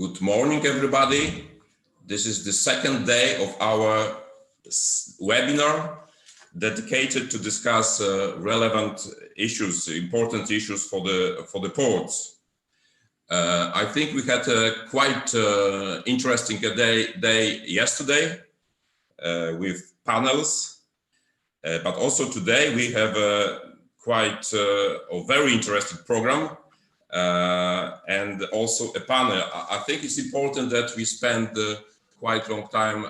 Good morning, everybody. This is the second day of our webinar dedicated to discuss relevant issues, important issues for the ports. I think we had a quite interesting day yesterday with panels, but also today we have a quite a very interesting program. And also a panel. I think it's important that we spend quite long time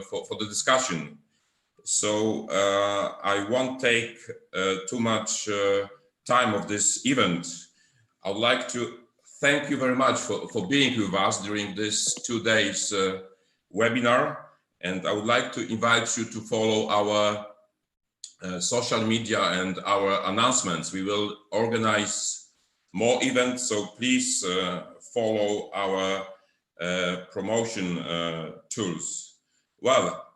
for the discussion. So I won't take too much time of this event. I would like to thank you very much for being with us during this 2 days webinar. And I would like to invite you to follow our social media and our announcements. We will organize more events, so please follow our promotion tools. Well,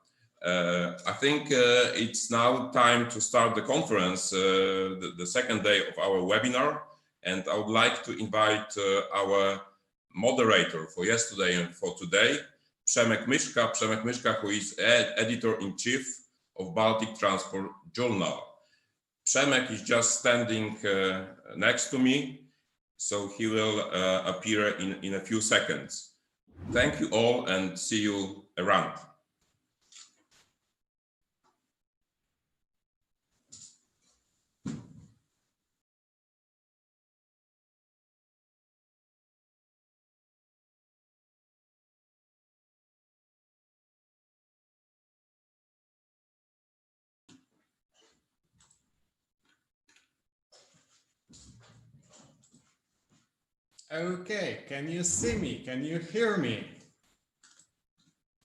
I think it's now time to start the conference, the second day of our webinar, and I would like to invite our moderator for yesterday and for today, Przemek Myszka, who is editor-in-chief of Baltic Transport Journal. Przemek is just standing next to me, so he will appear in a few seconds. Thank you all and see you around. Okay, can you see me? Can you hear me?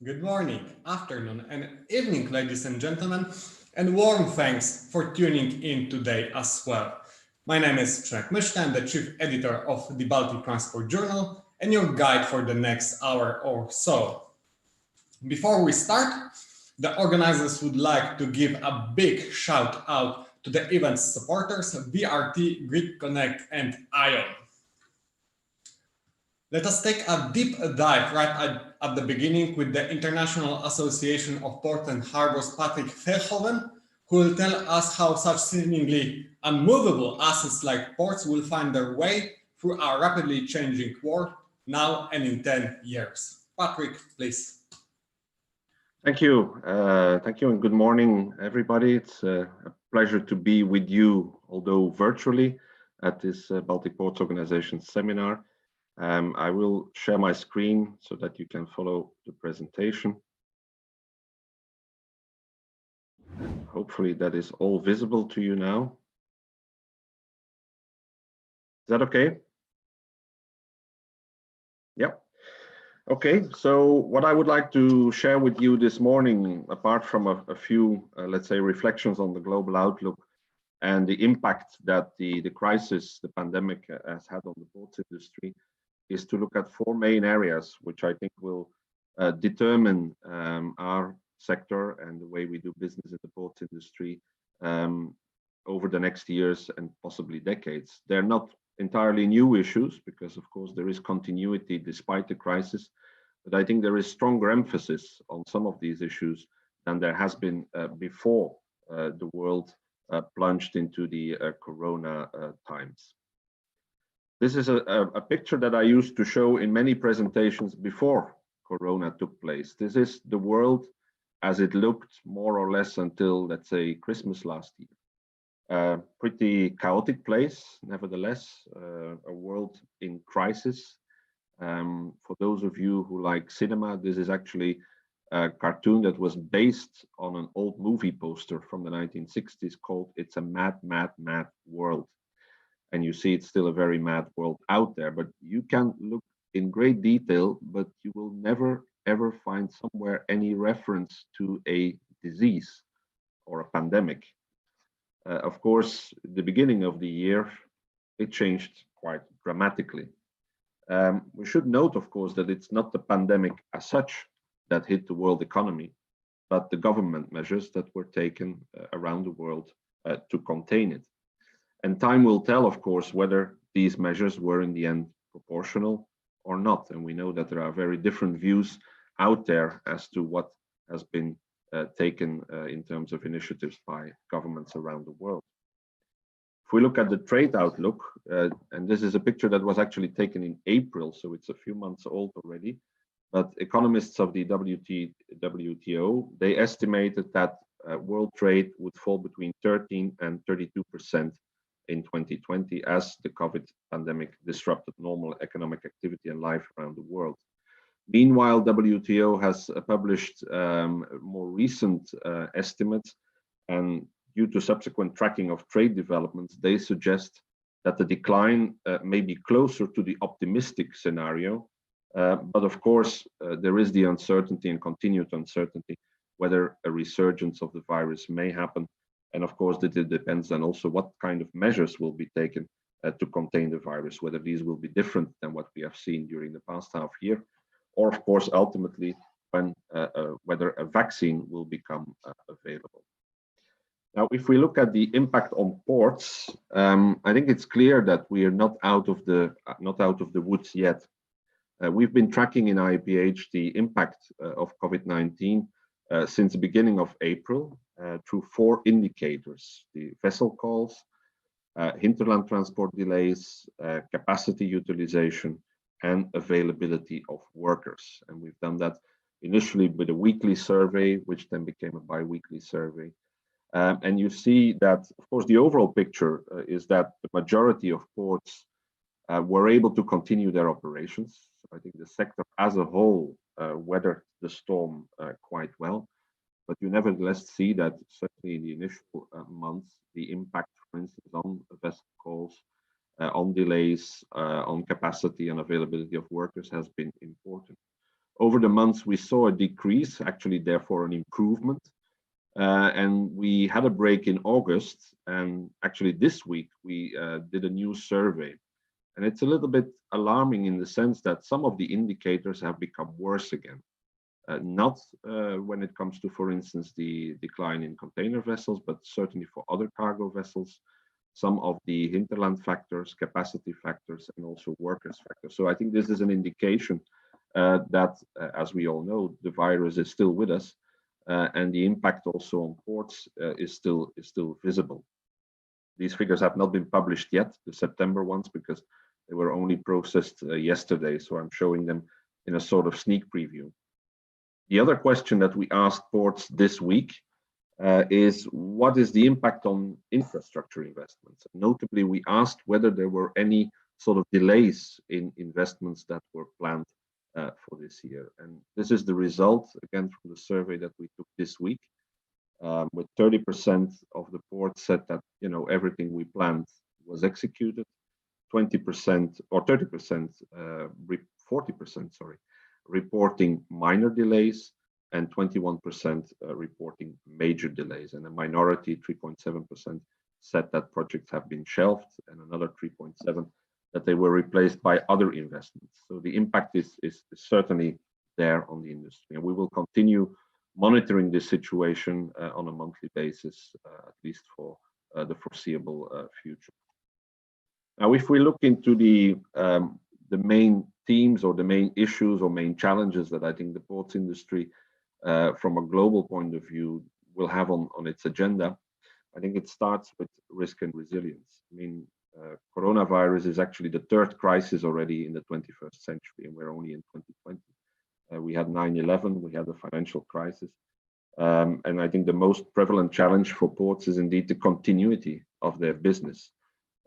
Good morning, afternoon, and evening, ladies and gentlemen, and warm thanks for tuning in today as well. My name is Przemek Myszka, I'm the chief editor of the Baltic Transport Journal and your guide for the next hour or so. Before we start, the organizers would like to give a big shout out to the event's supporters, VRT, Grid Connect, and ION. Let us take a deep dive right at the beginning with the International Association of Ports and Harbors, Patrick Verhoeven, who will tell us how such seemingly unmovable assets like ports will find their way through our rapidly changing world now and in 10 years. Patrick, please. Thank you. Thank you and good morning, everybody. It's a pleasure to be with you, although virtually, at this Baltic Ports Organization seminar. I will share my screen so that you can follow the presentation. Hopefully that is all visible to you now. Is that okay? Yep. Okay, so what I would like to share with you this morning, apart from a few, let's say, reflections on the global outlook and the impact that the crisis, the pandemic has had on the ports industry, is to look at 4 main areas, which I think will determine our sector and the way we do business in the ports industry over the next years and possibly decades. They're not entirely new issues because, of course, there is continuity despite the crisis, but I think there is stronger emphasis on some of these issues than there has been before the world plunged into the corona times. This is a picture that I used to show in many presentations before Corona took place. This is the world as it looked more or less until, let's say, Christmas last year. Pretty chaotic place, nevertheless, a world in crisis. For those of you who like cinema, this is actually a cartoon that was based on an old movie poster from the 1960s called It's a Mad, Mad, Mad World. And you see it's still a very mad world out there, but you can look in great detail, but you will never ever find somewhere any reference to a disease or a pandemic. Of course, the beginning of the year, it changed quite dramatically. We should note, of course, that it's not the pandemic as such that hit the world economy, but the government measures that were taken around the world to contain it. And time will tell, of course, whether these measures were in the end proportional or not. And we know that there are very different views out there as to what has been taken in terms of initiatives by governments around the world. If we look at the trade outlook, and this is a picture that was actually taken in April, so it's a few months old already, but economists of the WTO, they estimated that world trade would fall between 13 and 32% in 2020 as the COVID pandemic disrupted normal economic activity and life around the world. Meanwhile, WTO has published more recent estimates, and due to subsequent tracking of trade developments, they suggest that the decline may be closer to the optimistic scenario. But of course, there is the uncertainty and continued uncertainty whether a resurgence of the virus may happen. And of course, it depends then also what kind of measures will be taken to contain the virus, whether these will be different than what we have seen during the past half year, or of course, ultimately, when whether a vaccine will become available. Now, if we look at the impact on ports, I think it's clear that we are not out of the woods yet. We've been tracking in IPH the impact of COVID-19 since the beginning of April through 4 indicators: the vessel calls, hinterland transport delays, capacity utilization, and availability of workers. And we've done that initially with a weekly survey, which then became a bi-weekly survey. And you see that, of course, the overall picture is that the majority of ports were able to continue their operations. So I think the sector as a whole weathered the storm quite well. But you nevertheless see that certainly in the initial months, the impact, for instance, on vessel calls, on delays, on capacity and availability of workers has been important. Over the months, we saw a decrease, actually, therefore, an improvement. And we had a break in August. And actually, this week, we did a new survey. And it's a little bit alarming in the sense that some of the indicators have become worse again. Not when it comes to, for instance, the decline in container vessels, but certainly for other cargo vessels, some of the hinterland factors, capacity factors, and also workers factors. So I think this is an indication that, as we all know, the virus is still with us, and the impact also on ports is still visible. These figures have not been published yet, the September ones, because they were only processed yesterday. So I'm showing them in a sort of sneak preview. The other question that we asked ports this week is what is the impact on infrastructure investments? Notably, we asked whether there were any sort of delays in investments that were planned for this year. And this is the result, again, from the survey that we took this week, with 30% of the ports said that, everything we planned was executed, 20% or 30%, 40%, sorry, reporting minor delays, and 21% reporting major delays. And a minority, 3.7%, said that projects have been shelved, and another 3.7% that they were replaced by other investments. So the impact is certainly there on the industry. And we will continue monitoring this situation on a monthly basis, at least for the foreseeable future. Now, if we look into the main themes or the main issues or main challenges that I think the ports industry from a global point of view will have on its agenda, I think it starts with risk and resilience. I mean, coronavirus is actually the 3rd crisis already in the 21st century, and we're only in 2020. We had 9/11, we had the financial crisis. And I think the most prevalent challenge for ports is indeed the continuity of their business.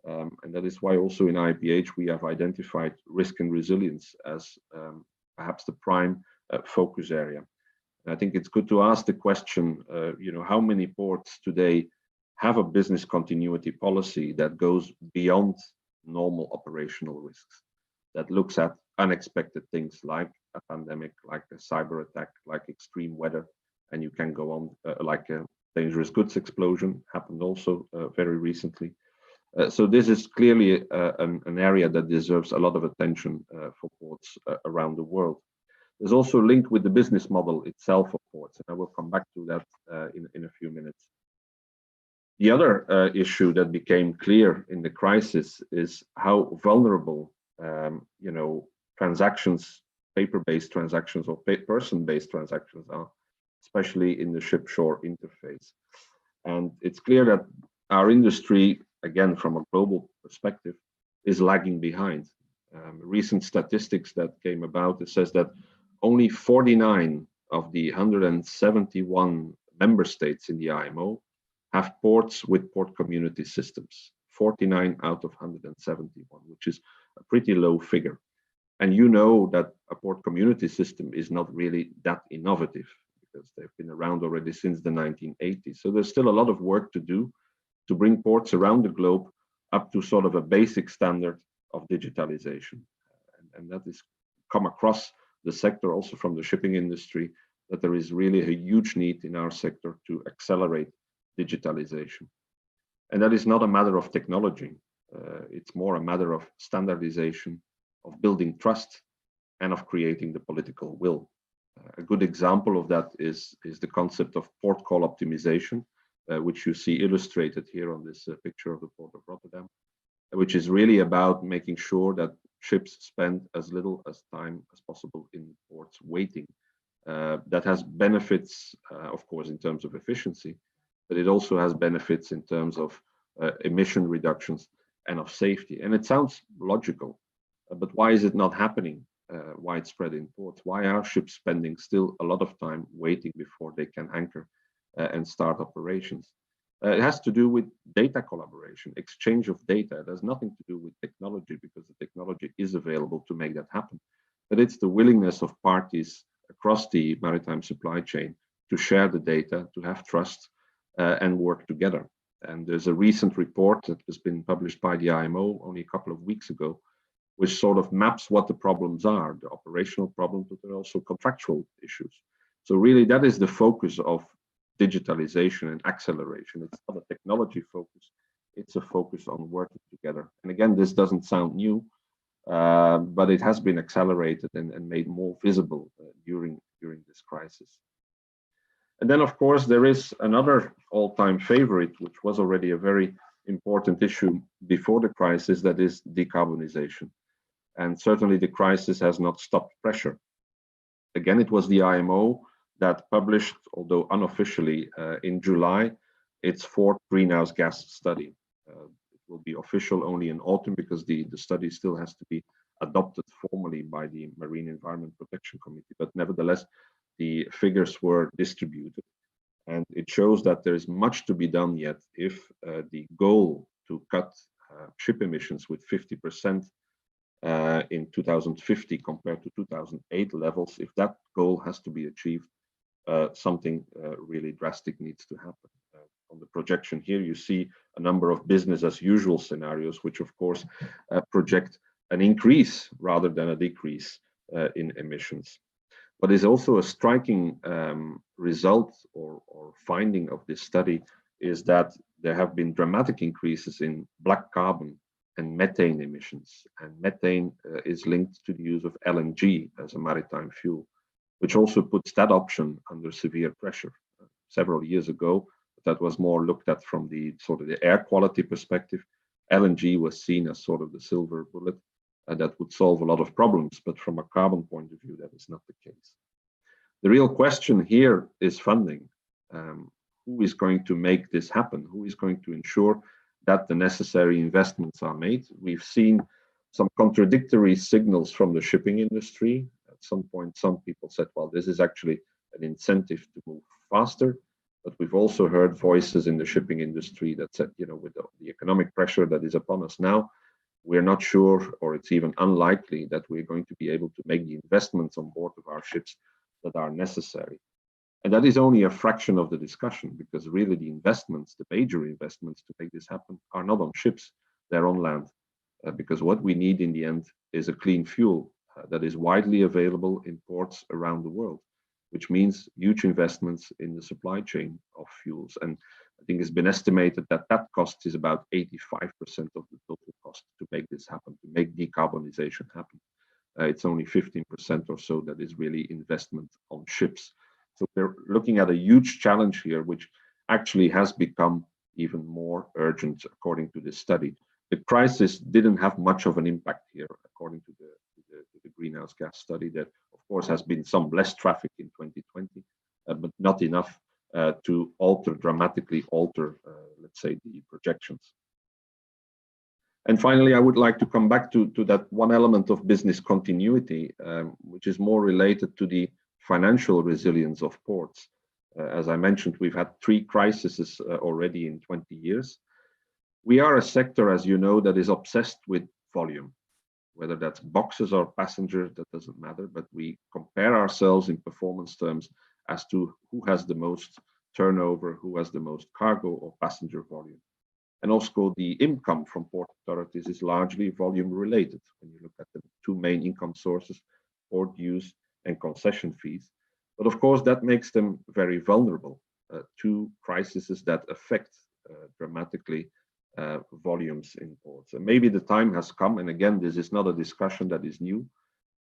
And that is why also in IPH we have identified risk and resilience as perhaps the prime focus area. And I think it's good to ask the question, how many ports today have a business continuity policy that goes beyond normal operational risks, that looks at unexpected things like a pandemic, like a cyber attack, like extreme weather, and you can go on, like a dangerous goods explosion happened also very recently. So this is clearly an area that deserves a lot of attention for ports around the world. There's also a link with the business model itself of ports, and I will come back to that in a few minutes. The other issue that became clear in the crisis is how vulnerable, transactions, paper-based transactions or person-based transactions are, especially in the ship-shore interface. And it's clear that our industry, again, from a global perspective, is lagging behind. Recent statistics that came about, it says that only 49 of the 171 member states in the IMO have ports with port community systems. 49 out of 171, which is a pretty low figure. And you know that a port community system is not really that innovative because they've been around already since the 1980s. So there's still a lot of work to do to bring ports around the globe up to sort of a basic standard of digitalization. And that is come across the sector, also from the shipping industry, that there is really a huge need in our sector to accelerate digitalization. And that is not a matter of technology. It's more a matter of standardization, of building trust, and of creating the political will. A good example of that is the concept of port call optimization, which you see illustrated here on this picture of the Port of Rotterdam, which is really about making sure that ships spend as little as time as possible in ports waiting. That has benefits, of course, in terms of efficiency, but it also has benefits in terms of emission reductions and of safety. And it sounds logical, but why is it not happening widespread in ports? Why are ships spending still a lot of time waiting before they can anchor and start operations? It has to do with data collaboration, exchange of data. It has nothing to do with technology, because the technology is available to make that happen. But it's the willingness of parties across the maritime supply chain to share the data, to have trust, and work together. And there's a recent report that has been published by the IMO only a couple of weeks ago, which sort of maps what the problems are, the operational problems, but there are also contractual issues. So really that is the focus of digitalization and acceleration. It's not a technology focus, it's a focus on working together. And again, this doesn't sound new, but it has been accelerated and made more visible during this crisis. And then, of course, there is another all-time favorite, which was already a very important issue before the crisis, that is decarbonization. And certainly the crisis has not stopped pressure. Again, it was the IMO that published, although unofficially, in July, its fourth greenhouse gas study. It will be official only in autumn, because the study still has to be adopted formally by the Marine Environment Protection Committee. But nevertheless, the figures were distributed. And it shows that there is much to be done yet if the goal to cut ship emissions with 50% in 2050 compared to 2008 levels, if that goal has to be achieved, something really drastic needs to happen. On the projection here, you see a number of business as usual scenarios, which of course project an increase rather than a decrease in emissions. What is also a striking result or finding of this study is that there have been dramatic increases in black carbon and methane emissions. And methane is linked to the use of LNG as a maritime fuel, which also puts that option under severe pressure. Several years ago, that was more looked at from the sort of the air quality perspective. LNG was seen as sort of the silver bullet that would solve a lot of problems, but from a carbon point of view, that is not the case. The real question here is funding. Who is going to make this happen? Who is going to ensure that the necessary investments are made? We've seen some contradictory signals from the shipping industry. At some point, some people said, well, this is actually an incentive to move faster. But we've also heard voices in the shipping industry that said, you know, with the economic pressure that is upon us now, we're not sure, or it's even unlikely that we're going to be able to make the investments on board of our ships that are necessary. And that is only a fraction of the discussion, because really the investments, the major investments to make this happen, are not on ships, they're on land. Because what we need in the end is a clean fuel that is widely available in ports around the world, which means huge investments in the supply chain of fuels. And I think it's been estimated that that cost is about 85% of the total cost to make this happen, to make decarbonization happen. It's only 15% or so that is really investment on ships. So we're looking at a huge challenge here, which actually has become even more urgent according to this study. The crisis didn't have much of an impact here, according to the the greenhouse gas study, that of course has been some less traffic in 2020, but not enough to dramatically alter, let's say, the projections. And finally, I would like to come back to that one element of business continuity, which is more related to the financial resilience of ports. As I mentioned, we've had 3 crises already in 20 years. We are a sector, as you know, that is obsessed with volume, whether that's boxes or passengers, that doesn't matter, but we compare ourselves in performance terms as to who has the most turnover, who has the most cargo or passenger volume. And also the income from port authorities is largely volume related. When you look at the 2 main income sources, port dues and concession fees. But of course, that makes them very vulnerable to crises that affect dramatically volumes in ports. And maybe the time has come, and again, this is not a discussion that is new,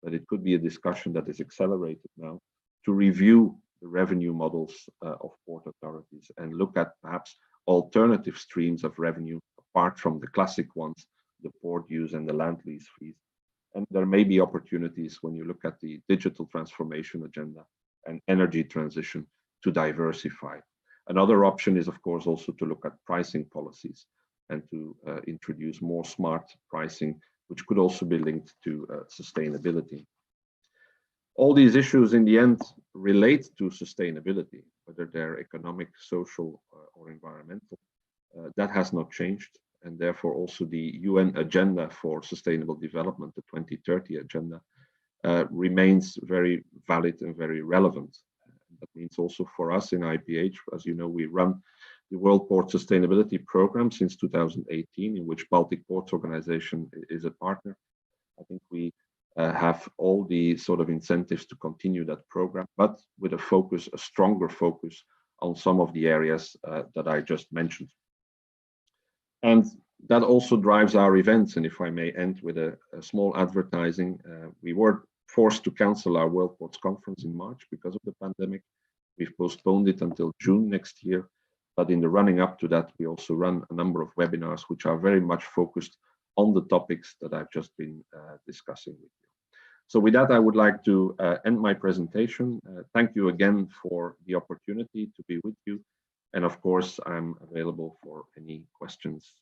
but it could be a discussion that is accelerated now, to review the revenue models of port authorities and look at perhaps alternative streams of revenue apart from the classic ones, the port dues and the land lease fees. And there may be opportunities when you look at the digital transformation agenda and energy transition to diversify. Another option is, of course, also to look at pricing policies and to introduce more smart pricing, which could also be linked to sustainability. All these issues in the end relate to sustainability, whether they're economic, social, or environmental. That has not changed, and therefore also the UN agenda for sustainable development, the 2030 agenda, remains very valid and very relevant. That means also for us in IPH, as you know, we run the World Port Sustainability Program since 2018, in which Baltic Ports Organization is a partner. I think we have all the sort of incentives to continue that program, but with a focus, a stronger focus on some of the areas that I just mentioned. And that also drives our events. And if I may end with a small advertising, we were forced to cancel our World Ports Conference in March because of the pandemic. We've postponed it until June next year. But in the running up to that, we also run a number of webinars, which are very much focused on the topics that I've just been discussing with you. So with that, I would like to end my presentation. Thank you again for the opportunity to be with you. And of course, I'm available for any questions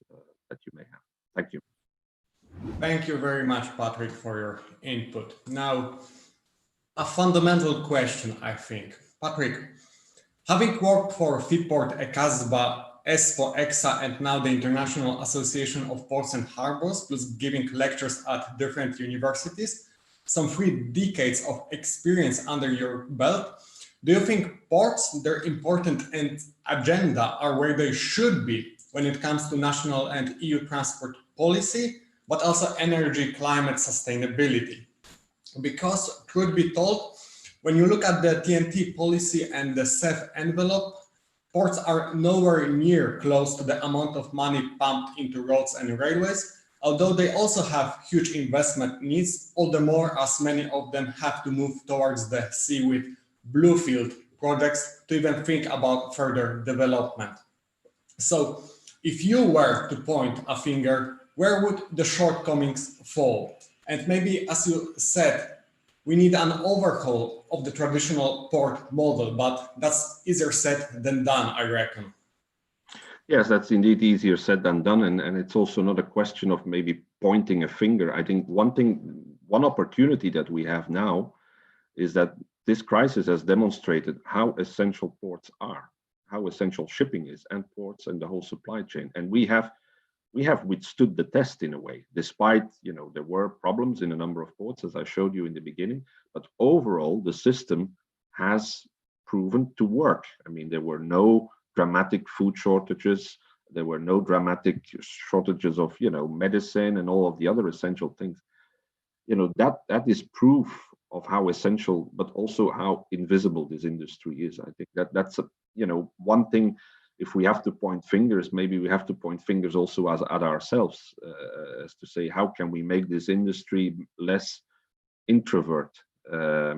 that you may have. Thank you. Thank you very much, Patrick, for your input. Now, a fundamental question, I think. Patrick, having worked for FIPORT, ECASBA, ESPO, EXA, and now the International Association of Ports and Harbors, plus giving lectures at different universities, some 3 decades of experience under your belt, do you think ports, their important and agenda are where they should be when it comes to national and EU transport policy, but also energy, climate, sustainability? Because truth be told, when you look at the TNT policy and the CEF envelope, ports are nowhere near close to the amount of money pumped into roads and railways, although they also have huge investment needs, all the more as many of them have to move towards the sea with bluefield projects to even think about further development. So if you were to point a finger, where would the shortcomings fall? And maybe, as you said, we need an overhaul of the traditional port model, but that's easier said than done, I reckon. Yes, that's indeed easier said than done. And it's also not a question of maybe pointing a finger. I think one opportunity that we have now is that this crisis has demonstrated how essential ports are, how essential shipping is, and ports and the whole supply chain. And we have withstood the test in a way, despite, there were problems in a number of ports, as I showed you in the beginning, but overall the system has proven to work. I mean, there were no dramatic food shortages, there were no dramatic shortages of, medicine and all of the other essential things. That is proof of how essential, but also how invisible this industry is. I think that's one thing. If we have to point fingers, maybe we have to point fingers also at ourselves, as to say, how can we make this industry less introvert?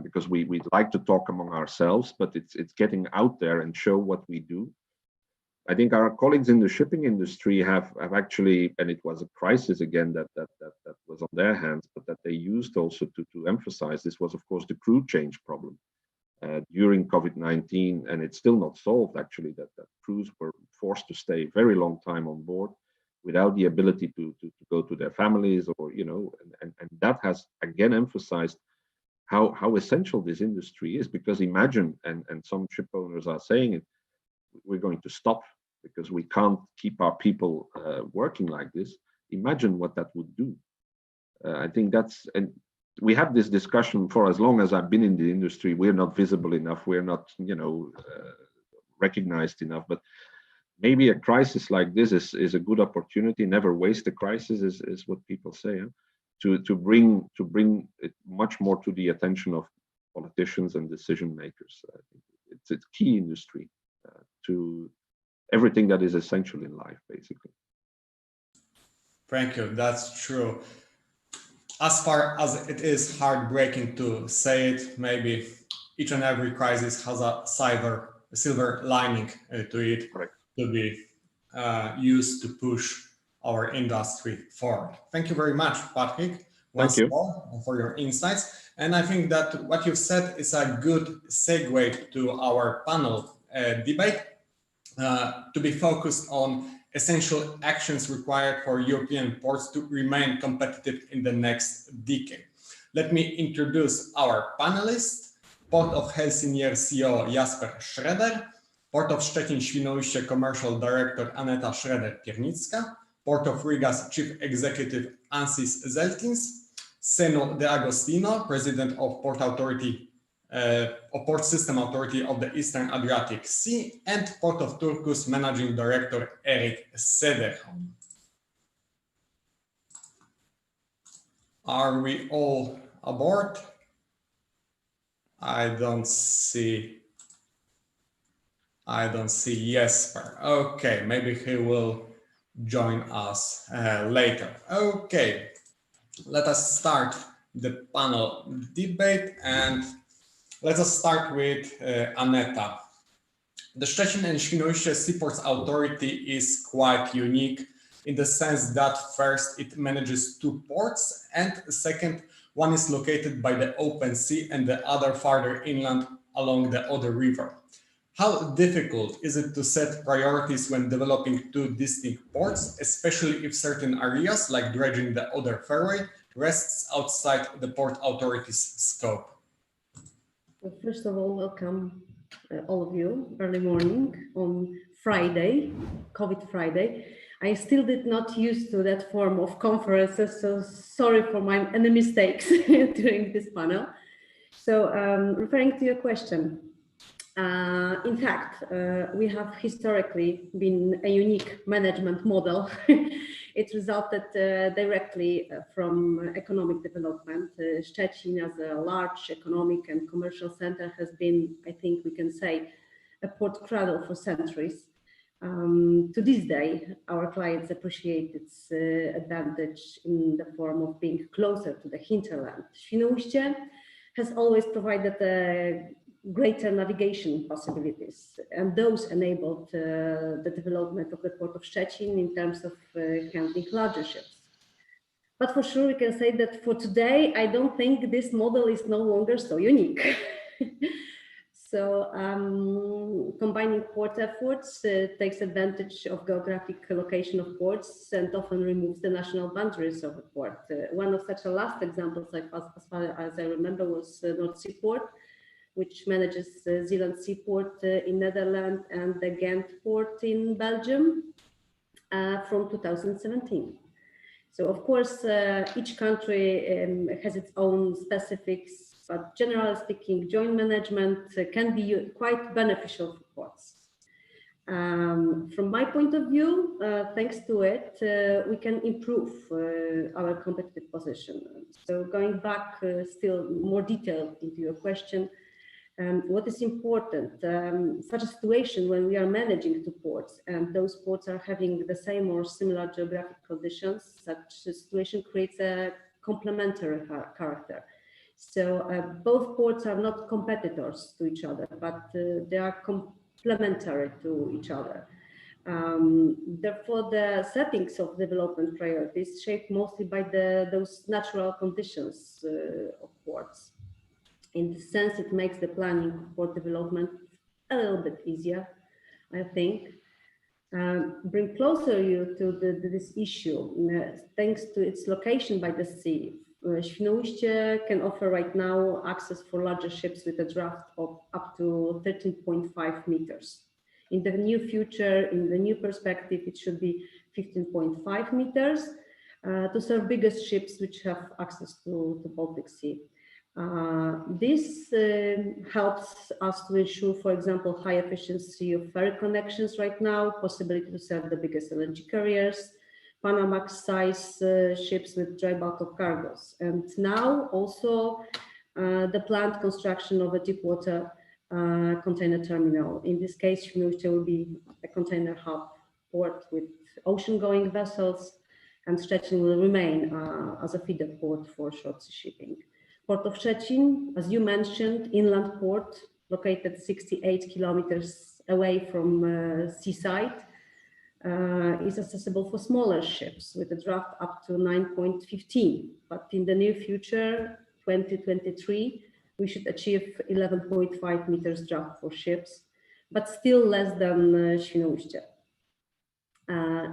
Because we'd like to talk among ourselves, but it's getting out there and show what we do. I think our colleagues in the shipping industry have actually, and it was a crisis again that was on their hands, but that they used also to emphasize this was, of course, the crew change problem during COVID-19, and it's still not solved actually. That crews were forced to stay very long time on board without the ability to go to their families, or and that has again emphasized how essential this industry is. Because imagine, and some ship owners are saying it, we're going to stop because we can't keep our people working like this. Imagine what that would do. I think that's, and we have this discussion for as long as I've been in the industry. We're not visible enough. We're not, recognized enough. But maybe a crisis like this is a good opportunity. Never waste a crisis is what people say. Huh? To bring it much more to the attention of politicians and decision makers. I think it's a key industry to everything that is essential in life, basically. Thank you. That's true. As far as it is heartbreaking to say it, maybe each and every crisis has a silver lining to it. Correct. To be used to push our industry forward. Thank you very much, Patrick, once more for your insights. And I think that what you've said is a good segue to our panel debate to be focused on essential actions required for European ports to remain competitive in the next decade. Let me introduce our panelists. Port of Helsinki CEO Jasper Schroeder, Port of Szczecin-Świnoujście Commercial Director Aneta Schroeder-Piernicka, Port of Riga's Chief Executive Ansis Zelkins, Senu De Agostino, President of Port Authority Port System Authority of the Eastern Adriatic Sea, and Port of Turku's Managing Director Erik Sederholm. Are we all aboard? I don't see Jesper. Okay, maybe he will join us later. Okay, let us start the panel debate, and let us start with Aneta. The Szczecin and Świnoujście Seaports Authority is quite unique in the sense that first, it manages two ports, and second, one is located by the open sea and the other farther inland along the Oder River. How difficult is it to set priorities when developing two distinct ports, especially if certain areas, like dredging the Oder Fairway, rests outside the Port Authority's scope? Well, first of all, welcome all of you, early morning on Friday, COVID Friday. I still did not used to that form of conferences, so sorry for my any mistakes during this panel. So referring to your question, in fact, we have historically been a unique management model. It resulted directly from economic development. Szczecin as a large economic and commercial center has been, I think we can say, a port cradle for centuries. To this day, our clients appreciate its advantage in the form of being closer to the hinterland. Świnoujście has always provided greater navigation possibilities, and those enabled the development of the Port of Szczecin in terms of handling larger ships. But for sure, we can say that for today, I don't think this model is no longer so unique. So combining port efforts takes advantage of geographic location of ports and often removes the national boundaries of a port. One of such a last examples, as far as I remember, was North Sea Port, which manages Zeeland Seaport in Netherlands and the Ghent port in Belgium from 2017. So of course, each country has its own specifics, but generally speaking, joint management can be quite beneficial for ports. From my point of view, thanks to it, we can improve our competitive position. So going back still more detailed into your question, what is important, such a situation when we are managing two ports and those ports are having the same or similar geographic conditions, such a situation creates a complementary character. So both ports are not competitors to each other, but they are complementary to each other. Therefore, the settings of development priorities shaped mostly by those natural conditions of ports. In this sense, it makes the planning of port development a little bit easier, I think. Bring closer you to this issue, thanks to its location by the sea. Świnoujście can offer right now access for larger ships with a draft of up to 13.5 meters. In the near future, in the new perspective, it should be 15.5 meters to serve biggest ships which have access to the Baltic Sea. This helps us to ensure, for example, high efficiency of ferry connections right now, possibility to serve the biggest LNG carriers, Panamax size ships with dry bulk of cargoes. And now also the planned construction of a deep water container terminal. In this case, Świnoujście will be a container hub port with ocean-going vessels, and Szczecin will remain as a feeder port for short sea shipping. Port of Szczecin, as you mentioned, inland port located 68 kilometers away from seaside, is accessible for smaller ships with a draft up to 9.15. But in the near future, 2023, we should achieve 11.5 meters draft for ships, but still less than Świnoujście.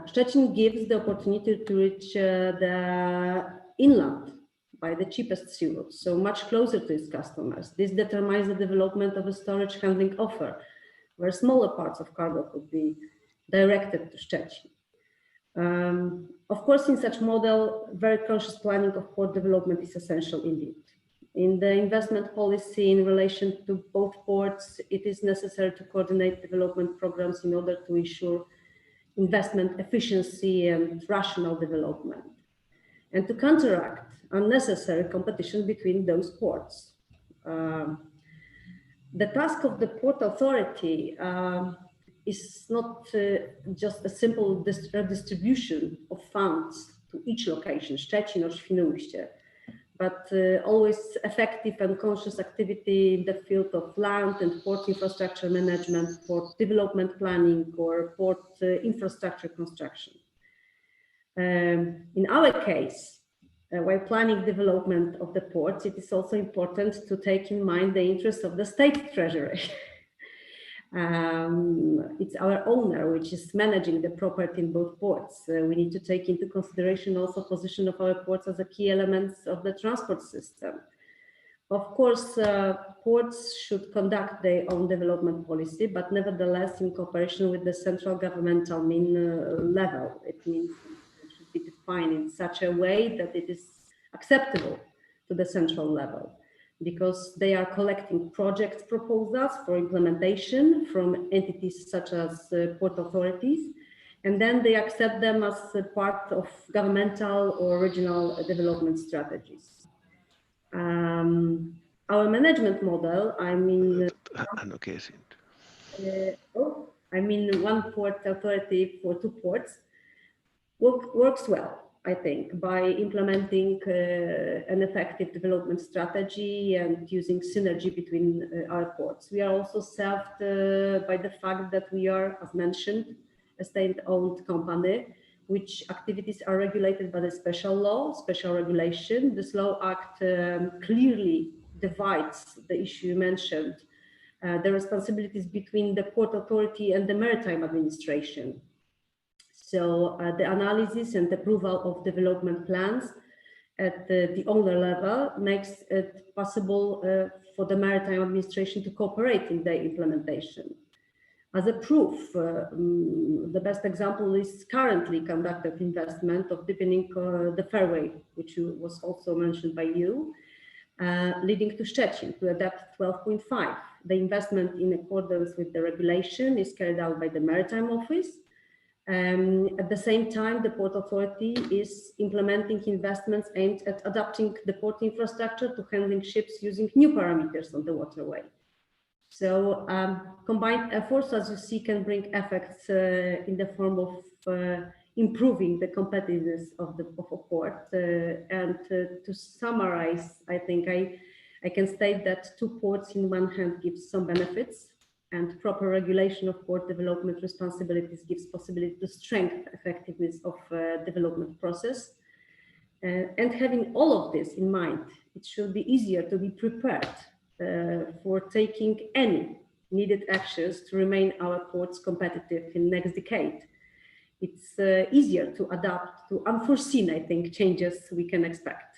Szczecin gives the opportunity to reach the inland by the cheapest sea route, so much closer to its customers. This determines the development of a storage handling offer, where smaller parts of cargo could be directed to Szczecin. Of course, in such model, very conscious planning of port development is essential indeed. In the investment policy in relation to both ports, it is necessary to coordinate development programs in order to ensure investment efficiency and rational development, and to counteract unnecessary competition between those ports. The task of the Port Authority is not just a simple redistribution of funds to each location, Szczecin or Świnoujście, but always effective and conscious activity in the field of land and port infrastructure management, port development planning, or port infrastructure construction. In our case, while planning development of the ports, it is also important to take in mind the interests of the state treasury. It's our owner which is managing the property in both ports. We need to take into consideration also position of our ports as a key elements of the transport system. Of course, ports should conduct their own development policy, but nevertheless in cooperation with the central governmental level. It means it should be defined in such a way that it is acceptable to the central level, because they are collecting project proposals for implementation from entities such as port authorities, and then they accept them as a part of governmental or regional development strategies. Our management model, one port authority for two ports, works well, I think, by implementing an effective development strategy and using synergy between our ports. We are also served by the fact that we are, as mentioned, a state-owned company, which activities are regulated by the special law, special regulation. This law act clearly divides the issue you mentioned, the responsibilities between the Port Authority and the Maritime Administration. So the analysis and approval of development plans at the owner level makes it possible for the Maritime Administration to cooperate in their implementation. As a proof, the best example is currently conducted investment of deepening the fairway, which was also mentioned by you, leading to Szczecin, to a depth 12.5. The investment in accordance with the regulation is carried out by the Maritime Office. At the same time, the Port Authority is implementing investments aimed at adapting the port infrastructure to handling ships using new parameters on the waterway. So combined efforts, as you see, can bring effects in the form of improving the competitiveness of a port. And to summarize, I think I can state that two ports in one hand gives some benefits, and proper regulation of port development responsibilities gives possibility to strengthen effectiveness of development process. And having all of this in mind, it should be easier to be prepared for taking any needed actions to remain our ports competitive in next decade. It's easier to adapt to unforeseen, I think, changes we can expect.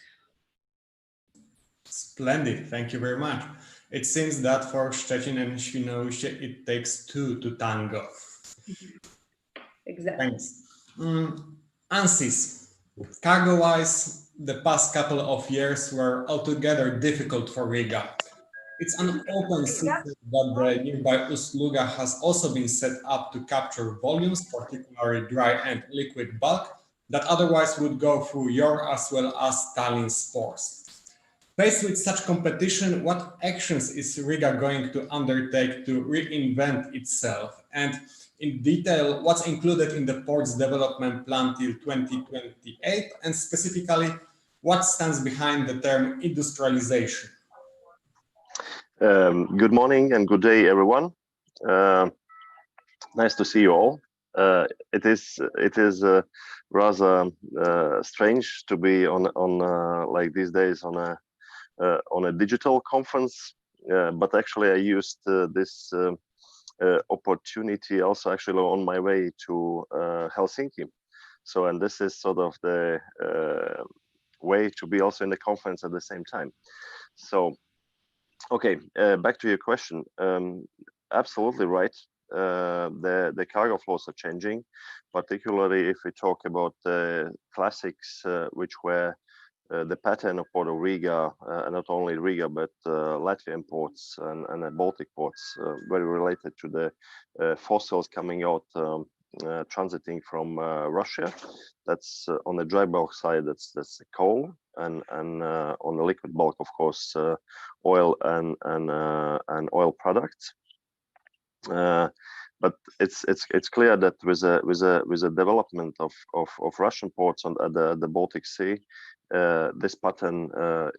Splendid, thank you very much. It seems that for Szczecin and Świnoujście, it takes two to tango. Exactly. Thanks. ANSYS, cargo-wise, the past couple of years were altogether difficult for Riga. It's an open system that the nearby Ust-Luga has also been set up to capture volumes, particularly dry and liquid bulk, that otherwise would go through your as well as Tallinn's ports. Faced with such competition, what actions is Riga going to undertake to reinvent itself? And in detail, what's included in the port's development plan till 2028? And specifically, what stands behind the term industrialization? Good morning and good day, everyone. Nice to see you all. It is rather strange to be on like these days on a digital conference, but actually I used this opportunity also actually on my way to Helsinki. So, and this is sort of the way to be also in the conference at the same time. So, okay, back to your question. Absolutely right. The cargo flows are changing, particularly if we talk about the classics, which were the pattern of Port of Riga, not only Riga, but Latvian ports and the Baltic ports, very related to the fossils coming out, transiting from Russia. That's on the dry bulk side, that's the coal, and on the liquid bulk, of course, oil and oil products. But it's clear that with a development of Russian ports on the Baltic Sea, this pattern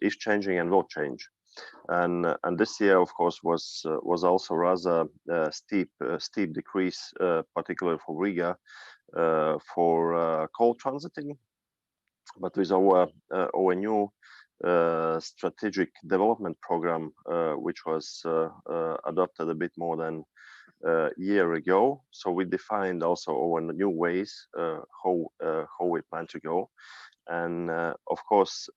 is changing and will change. And this year, of course, was also rather steep decrease, particularly for Riga, for coal transiting. But with our new strategic development program, which was adopted a bit more than a year ago, so we defined also our new ways how we plan to go, and of course,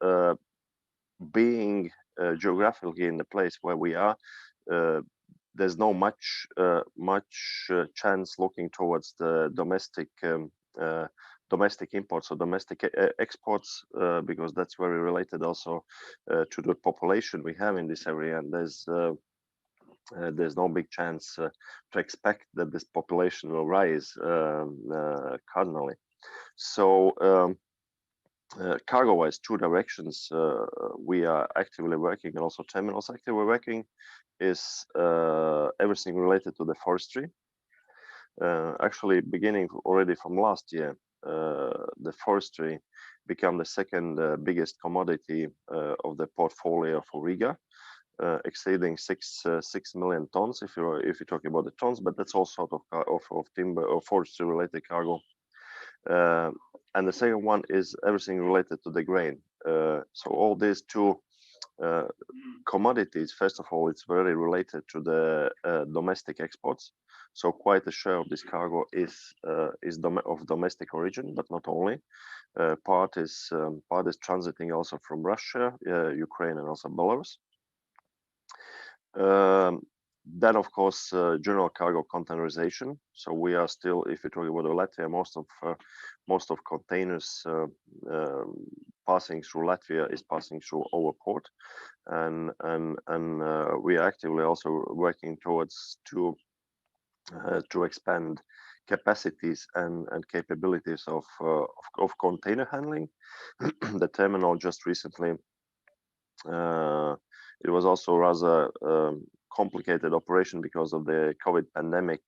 being geographically in the place where we are, there's no much chance looking towards the domestic imports or domestic exports, because that's very related also to the population we have in this area, and there's no big chance to expect that this population will rise cardinally. So cargo-wise, two directions we are actively working, and also terminals actively working, is everything related to the forestry. Actually, beginning already from last year, the forestry became the second biggest commodity of the portfolio for Riga, exceeding 6 million tons if you're talking about the tons, but that's all sort of timber or forestry related cargo. And the second one is everything related to the grain. So all these two commodities, first of all, it's very related to the domestic exports. So quite a share of this cargo is of domestic origin, but not only. Part is transiting also from Russia, Ukraine, and also Belarus. Then, of course, general cargo containerization. So we are still, if you're talking about Latvia, most of containers passing through Latvia is passing through our port, and we are actively also working towards to expand capacities and capabilities of container handling. The terminal just recently, it was also rather complicated operation because of the COVID pandemic.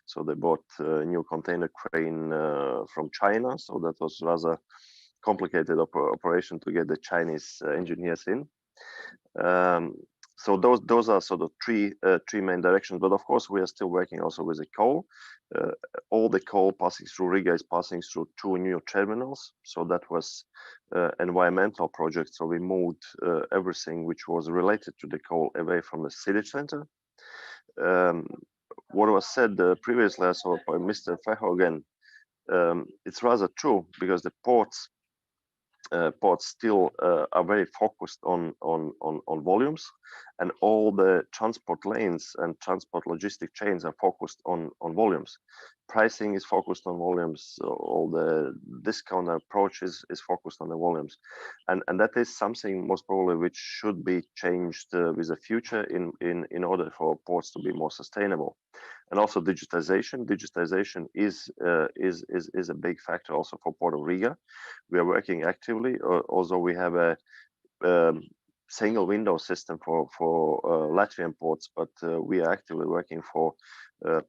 So they bought a new container crane from China. So that was rather complicated operation to get the Chinese engineers in. So those are sort of three main directions. But of course, we are still working also with the coal. All the coal passing through Riga is passing through 2 new terminals. So that was environmental project. So we moved everything which was related to the coal away from the city center. What was said previously also by Mr. Verhoeven, it's rather true, because the ports still are very focused on volumes, and all the transport lanes and transport logistic chains are focused on volumes. Pricing is focused on volumes. All the discount approach is focused on the volumes, and that is something most probably which should be changed with the future in order for ports to be more sustainable. And also digitization. Digitization is a big factor also for Port of Riga. We are working actively, although we have a single window system for Latvian ports, but we are actively working for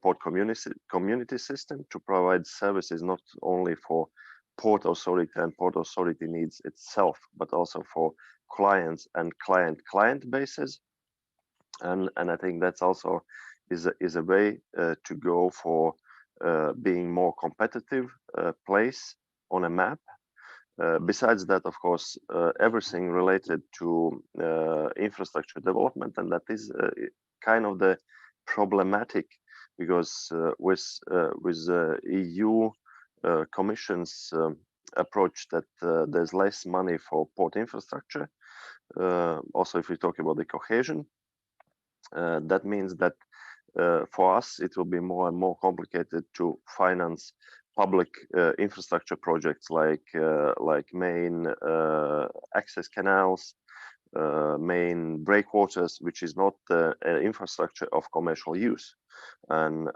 port community system to provide services not only for port authority and port authority needs itself, but also for clients and client bases. And I think that's also is a way to go for being more competitive place on a map. Besides that, of course, everything related to infrastructure development, and that is kind of the problematic, because with the EU Commission's approach that there's less money for port infrastructure. Also, if we talk about the cohesion, that means that for us it will be more and more complicated to finance public infrastructure projects like main access canals, main breakwaters, which is not infrastructure of commercial use, and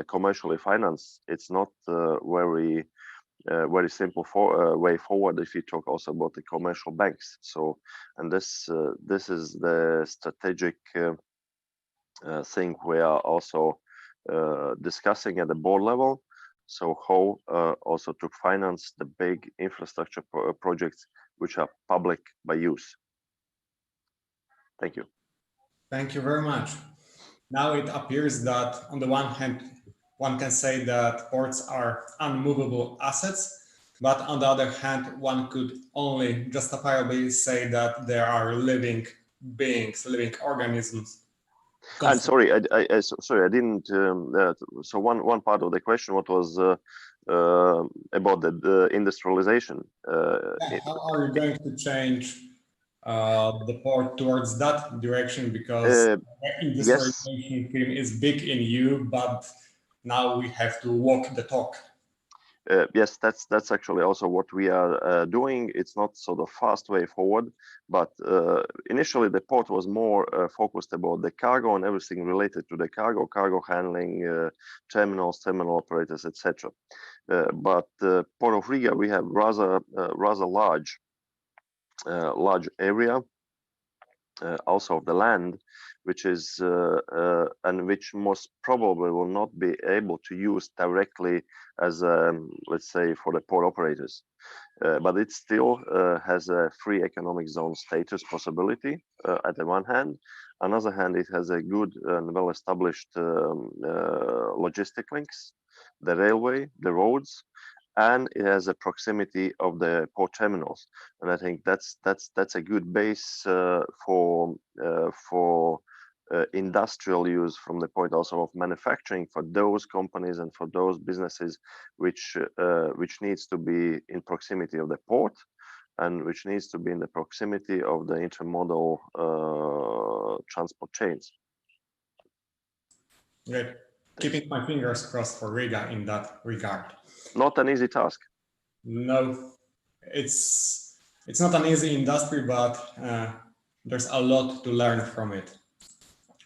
commercially financed. It's not very simple way forward if you talk also about the commercial banks. So, and this is the strategic thing we are also discussing at the board level. So how also to finance the big infrastructure projects which are public by use. Thank you. Thank you very much. Now it appears that on the one hand, one can say that ports are unmovable assets, but on the other hand, one could only justifiably say that there are living beings, living organisms. I'm sorry, sorry, I didn't. So one part of the question, what was about the industrialization? How are you going to change the port towards that direction? Because industrialization theme is big in you, but now we have to walk the talk. Yes, that's actually also what we are doing. It's not sort of fast way forward, but initially the port was more focused about the cargo and everything related to the cargo handling, terminals, terminal operators, etc. But Port of Riga, we have rather large area also of the land, which is and which most probably will not be able to use directly as let's say for the port operators, but it still has a free economic zone status possibility at the one hand. On the other hand, it has a good and well established logistic links, the railway, the roads, and it has a proximity of the port terminals, and I think that's a good base for industrial use from the point also of manufacturing for those companies and for those businesses which needs to be in proximity of the port and which needs to be in the proximity of the intermodal transport chains. Great. Keeping my fingers crossed for Riga in that regard. Not an easy task. No, it's not an easy industry, but there's a lot to learn from it.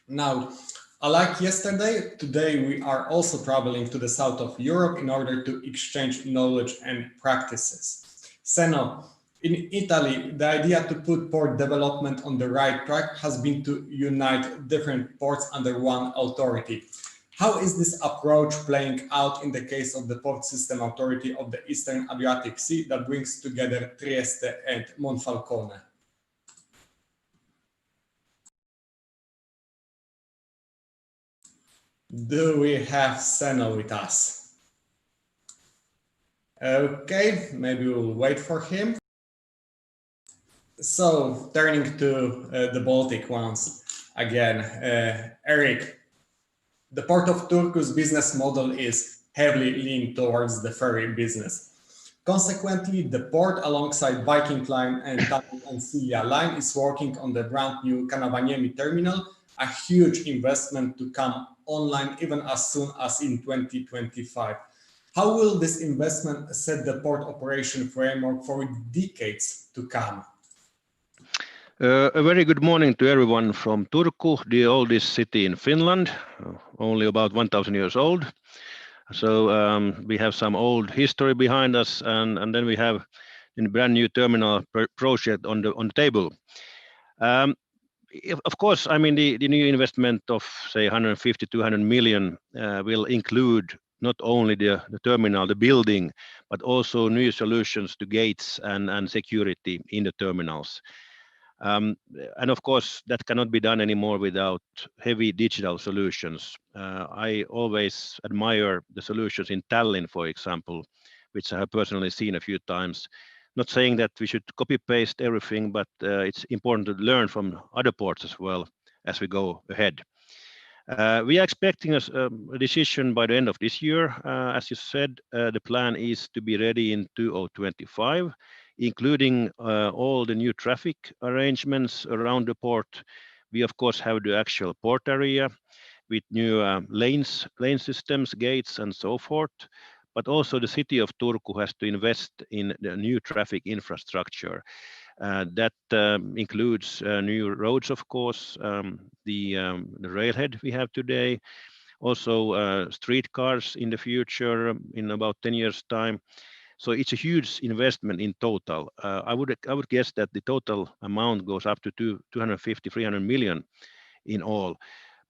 Now, unlike yesterday, today we are also traveling to the south of Europe in order to exchange knowledge and practices. Seno, in Italy, the idea to put port development on the right track has been to unite different ports under one authority. How is this approach playing out in the case of the Port System Authority of the Eastern Adriatic Sea that brings together Trieste and Monfalcone? Do we have Zeno with us? Okay, maybe we'll wait for him. So, turning to the Baltic ones again, Eric, the Port of Turku's business model is heavily leaned towards the ferry business. Consequently, the port, alongside Viking Line and Tallinn and Silja Line, is working on the brand new Kanavaniemi terminal, a huge investment to come online even as soon as in 2025. How will this investment set the port operation framework for decades to come? A very good morning to everyone from Turku, the oldest city in Finland, only about 1,000 years old. So we have some old history behind us, and then we have a brand new terminal project on the table. Of course, I mean the new investment of say 150 to 200 million will include not only the terminal, the building, but also new solutions to gates and security in the terminals. And of course, that cannot be done anymore without heavy digital solutions. I always admire the solutions in Tallinn, for example, which I have personally seen a few times. Not saying that we should copy paste everything, but it's important to learn from other ports as well as we go ahead. We are expecting a decision by the end of this year. As you said, the plan is to be ready in 2025, including all the new traffic arrangements around the port. We, of course, have the actual port area with new lane systems, gates, and so forth. But also the city of Turku has to invest in the new traffic infrastructure. That includes new roads, of course, the railhead we have today, also streetcars in the future in about 10 years' time. So it's a huge investment in total. I would guess that the total amount goes up to 250, 300 million in all.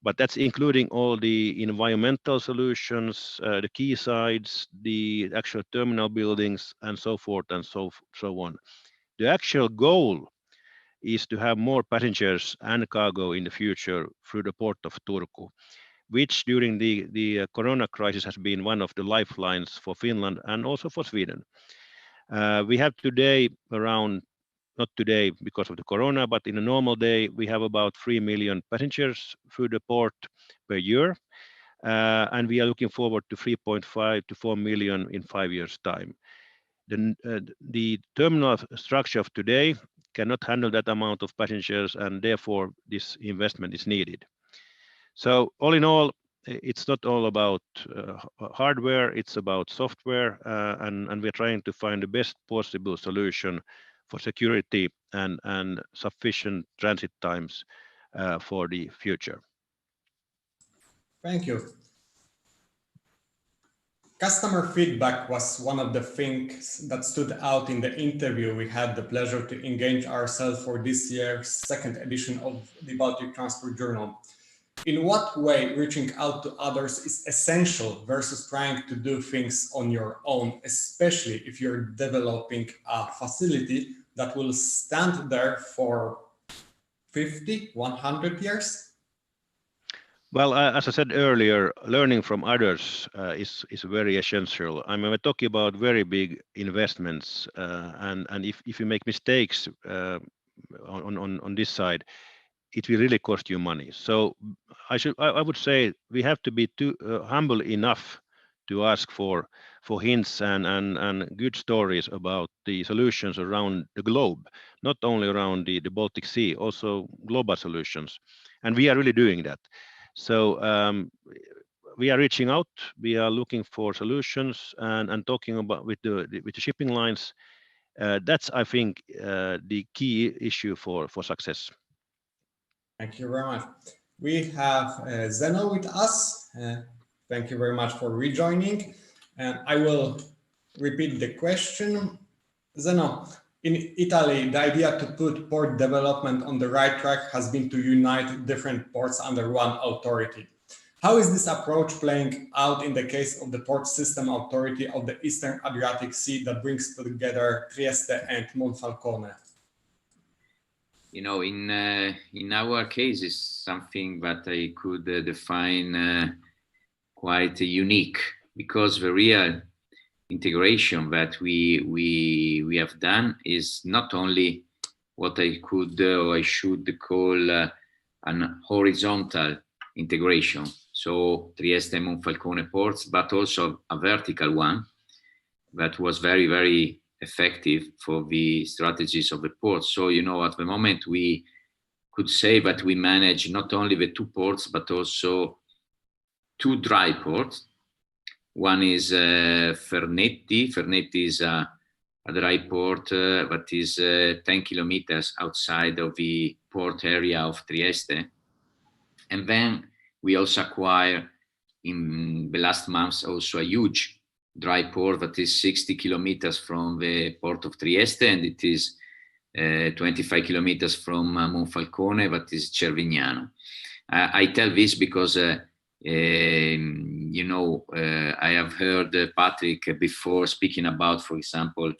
But that's including all the environmental solutions, the quaysides, the actual terminal buildings, and so forth and so on. The actual goal is to have more passengers and cargo in the future through the port of Turku, which during the corona crisis has been one of the lifelines for Finland and also for Sweden. We have today around, not today because of the corona, but in a normal day, we have about 3 million passengers through the port per year. And we are looking forward to 3.5 to 4 million in 5 years' time. The terminal structure of today cannot handle that amount of passengers, and therefore this investment is needed. So all in all, it's not all about hardware, it's about software, and we're trying to find the best possible solution for security and sufficient transit times for the future. Thank you. Customer feedback was one of the things that stood out in the interview. We had the pleasure to engage ourselves for this year's second edition of the Baltic Transport Journal. In what way reaching out to others is essential versus trying to do things on your own, especially if you're developing a facility that will stand there for 50, 100 years? Well, as I said earlier, learning from others is very essential. I mean, we're talking about very big investments, and if you make mistakes on this side, it will really cost you money. So I would say we have to be too humble enough to ask for hints and good stories about the solutions around the globe, not only around the Baltic Sea, also global solutions, and we are really doing that. So we are reaching out, we are looking for solutions and talking about with the shipping lines. That's, I think, the key issue for success. Thank you very much. We have Zeno with us. Thank you very much for rejoining. And I will repeat the question. Zeno, in Italy, the idea to put port development on the right track has been to unite different ports under one authority. How is this approach playing out in the case of the Port System Authority of the Eastern Adriatic Sea that brings together Trieste and Monfalcone? You know, in our case, it's something that I could define quite unique, because the real integration that we have done is not only what I could or I should call an horizontal integration, so Trieste and Monfalcone ports, but also a vertical one that was very, very effective for the strategies of the port. So, you know, at the moment we could say that we manage not only the two ports, but also two dry ports. One is Fernetti. Fernetti is a dry port that is 10 kilometers outside of the port area of Trieste. And then we also acquire in the last months also a huge dry port that is 60 kilometers from the port of Trieste, and it is 25 kilometers from Monfalcone, that is Cervignano. I tell this because you know, I have heard Patrick before speaking about, for example,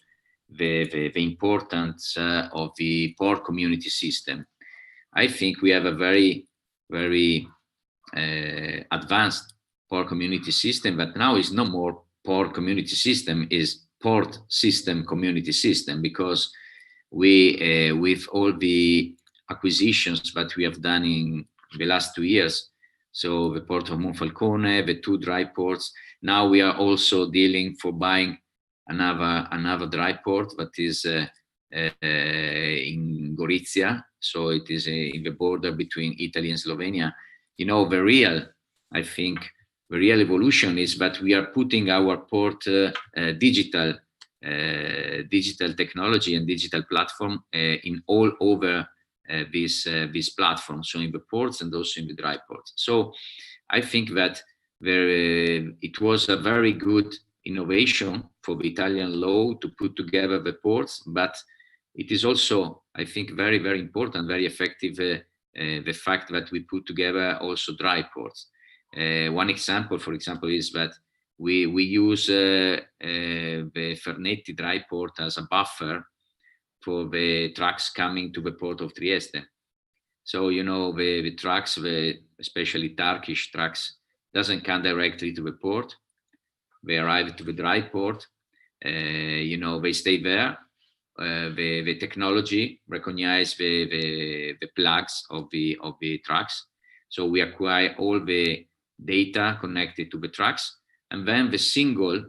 the importance of the port community system. I think we have a very, very advanced port community system, but now is no more port community system, is port system community system, because we with all the acquisitions that we have done in the last 2 years, so the port of Monfalcone, the two dry ports, now we are also dealing for buying another dry port that is in Gorizia, so it is in the border between Italy and Slovenia. You know, the real, I think, the real evolution is that we are putting our port digital technology and digital platform in all over this platform, so in the ports and also in the dry ports. So I think that it was a very good innovation for the Italian law to put together the ports, but it is also, I think, very, very important, very effective, the fact that we put together also dry ports. One example, for example, is that we use the Fernetti dry port as a buffer for the trucks coming to the port of Trieste. So, you know, the trucks, especially Turkish trucks, doesn't come directly to the port. They arrive to the dry port, you know, they stay there. The technology recognize the plugs of the trucks. So we acquire all the data connected to the trucks, and then the single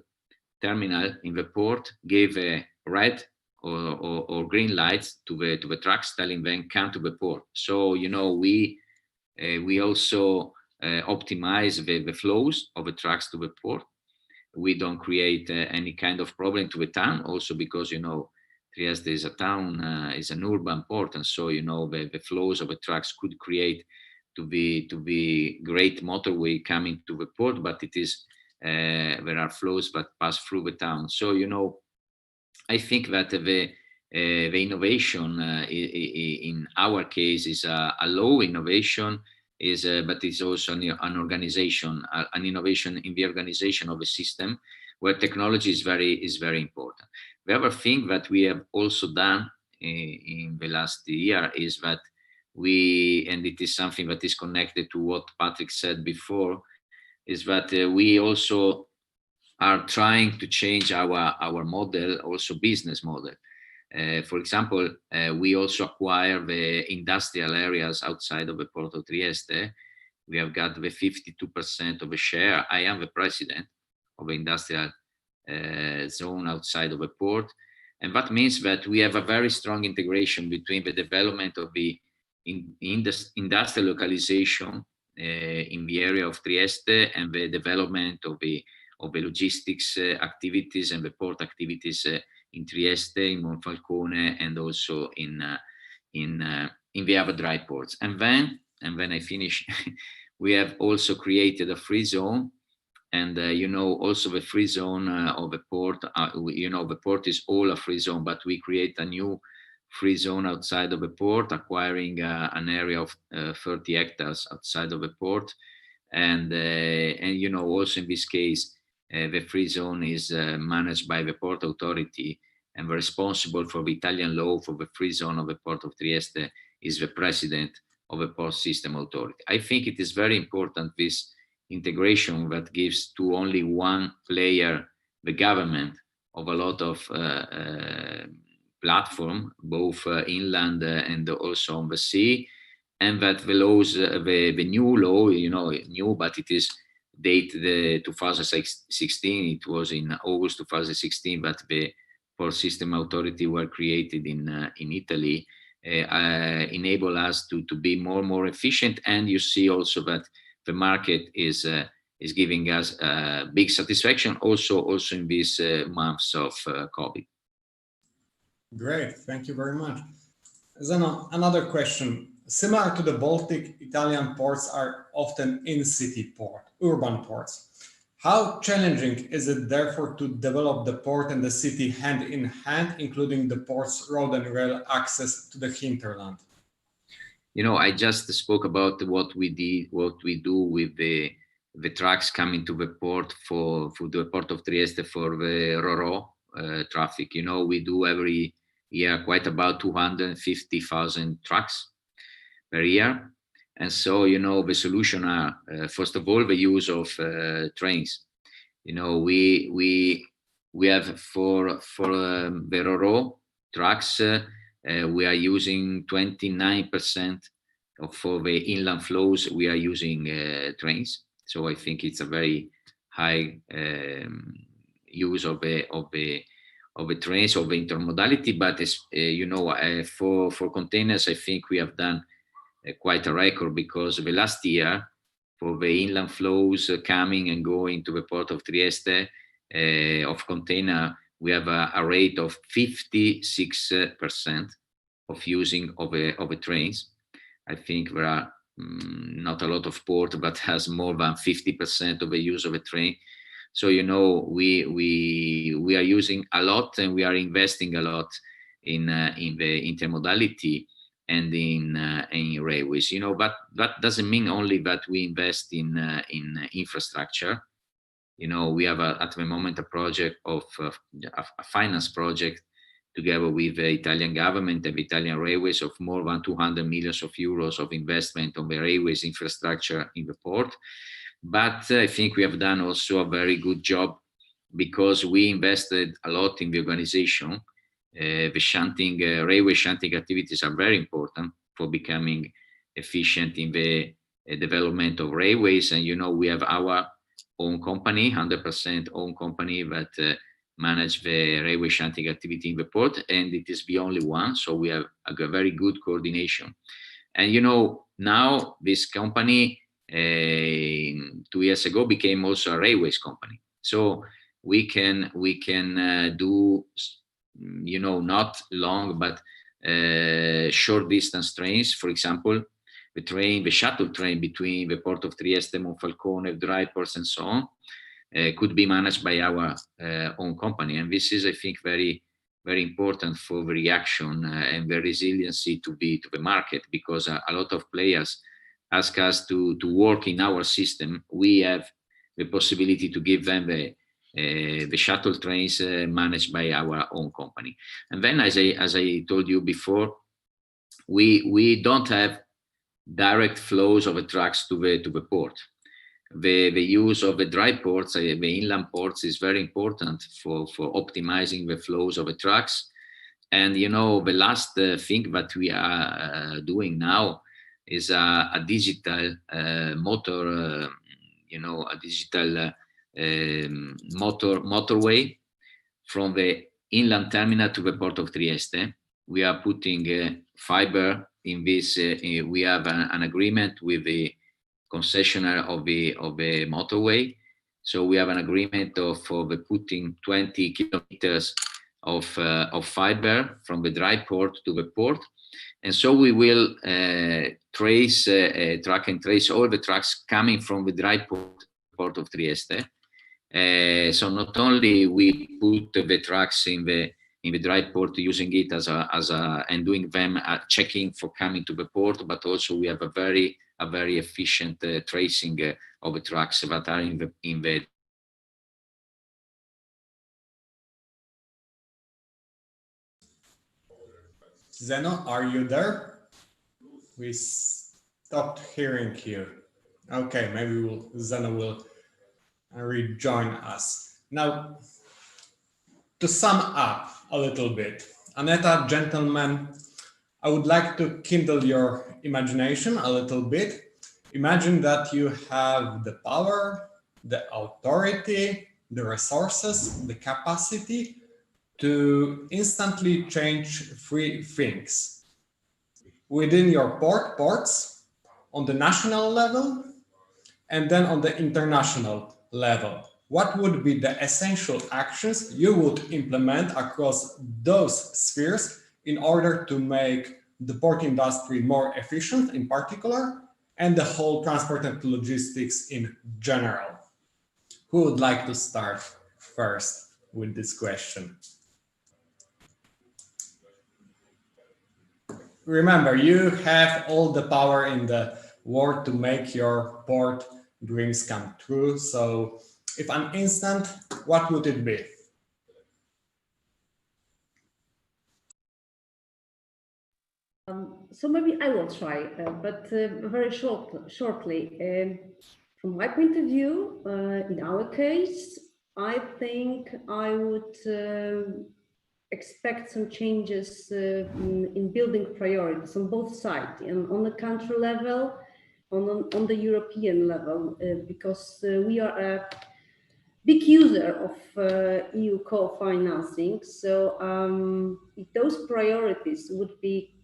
terminal in the port gave a red or green lights to the trucks, telling them come to the port. So, you know, we also optimize the flows of the trucks to the port. We don't create any kind of problem to the town, also because, you know, Trieste is a town, is an urban port, and so, you know, the flows of the trucks could create to be great motorway coming to the port, but it is there are flows that pass through the town. So, you know, I think that the innovation in our case is a low innovation, but it's also an organization, an innovation in the organization of a system where technology is very important. The other thing that we have also done in the last year is that and it is something that is connected to what Patrick said before, is that we also are trying to change our model, also business model. For example, we also acquire the industrial areas outside of the Port of Trieste. We have got the 52% of the share. I am the president of the industrial zone outside of the port. And that means that we have a very strong integration between the development of the industrial localization in the area of Trieste and the development of the logistics activities and the port activities in Trieste, in Monfalcone, and also in the other dry ports. And then I finish, we have also created a free zone. And, you know, also the free zone of the port, you know, the port is all a free zone, but we create a new free zone outside of the port, acquiring an area of 30 hectares outside of the port. And you know, also in this case, the free zone is managed by the Port Authority, and the responsible for the Italian law for the free zone of the Port of Trieste is the president of the Port System Authority. I think it is very important, this integration that gives to only one player, the government, of a lot of platform, both inland and also on the sea, and that the laws, the new law, new, but it is dated 2016. It was in August 2016 that the port system authority were created in Italy, enable us to be more efficient. And you see also that the market is giving us big satisfaction also in these months of COVID. Great, thank you very much. Then another question. Similar to the Baltic, Italian ports are often in-city urban ports. How challenging is it therefore to develop the port and the city hand in hand, including the port's road and rail access to the hinterland? I just spoke about what we do with the trucks coming to the port for the port of Trieste for the Ro-Ro traffic. We do every year quite about 250,000 trucks per year. And so, the solution are, first of all, the use of trains. We have for the Ro-Ro trucks, we are using 29% for the inland flows. We are using trains. So I think it's a very high use of the trains, of the intermodality. But for containers, I think we have done quite a record, because the last year for the inland flows coming and going to the port of Trieste of container, we have a rate of 56% of using of the trains. I think there are not a lot of port that has more than 50% of the use of a train. So we are using a lot, and we are investing a lot in the intermodality and in railways. But that doesn't mean only that we invest in infrastructure. We have at the moment a project of a finance project together with the Italian government and the Italian railways of more than 200 million euros of investment on the railways infrastructure in the port. But I think we have done also a very good job, because we invested a lot in the organization. The railway shunting activities are very important for becoming efficient in the development of railways. And we have our own company, 100% own company, that manage the railway shunting activity in the port, and it is the only one. So we have a very good coordination. And now this company 2 years ago became also a railways company. So we can do not long but short distance trains. For example, the shuttle train between the port of Trieste, Monfalcone, dry ports, and so on, could be managed by our own company. And this is, I think, very, very important for the reaction and the resiliency to the market, because a lot of players ask us to work in our system. We have the possibility to give them the shuttle trains managed by our own company. And then, as I told you before, we don't have direct flows of the trucks to the port. The use of the dry ports, the inland ports, is very important for optimizing the flows of the trucks. And the last thing that we are doing now is a digital motor, a digital motorway from the inland terminal to the port of Trieste. We are putting fiber in this. We have an agreement with the concessionaire of the motorway. So we have an agreement for the putting 20 kilometers of fiber from the dry port to the port. And so we will track and trace all the trucks coming from the dry port of Trieste. So not only we put the trucks in the dry port, using it and doing them checking for coming to the port, but also we have a very efficient tracing of the trucks that are in the Zeno, are you there? We stopped hearing you. Okay, maybe Zeno will rejoin us. Now, to sum up a little bit, Aneta, gentlemen, I would like to kindle your imagination a little bit. Imagine that you have the power, the authority, the resources, the capacity to instantly change three things within your ports, on the national level, and then on the international level. What would be the essential actions you would implement across those spheres in order to make the port industry more efficient in particular, and the whole transport and logistics in general? Who would like to start first with this question? Remember, you have all the power in the world to make your port dreams come true. So if an instant, what would it be? So maybe I will try, but very shortly. From my point of view, in our case, I think I would expect some changes in building priorities on both sides, and on the country level, on the European level, because we are a big user of EU co-financing. So if those priorities would be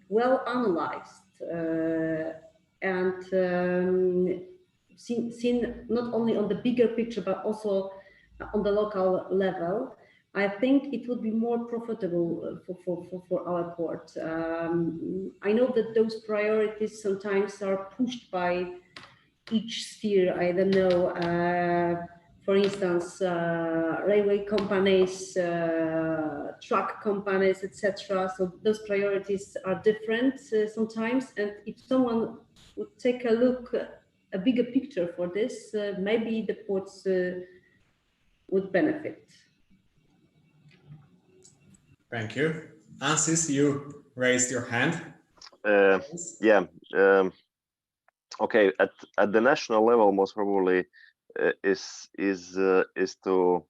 well analyzed and seen not only on the bigger picture, but also on the local level, I think it would be more profitable for our port. I know that those priorities sometimes are pushed by each sphere. I don't know, for instance, railway companies, truck companies, etc. So those priorities are different sometimes. And if someone would take a look, a bigger picture for this, maybe the ports would benefit. Thank you. Ansis, you raised your hand. Yeah. Okay. At the national level, most probably is to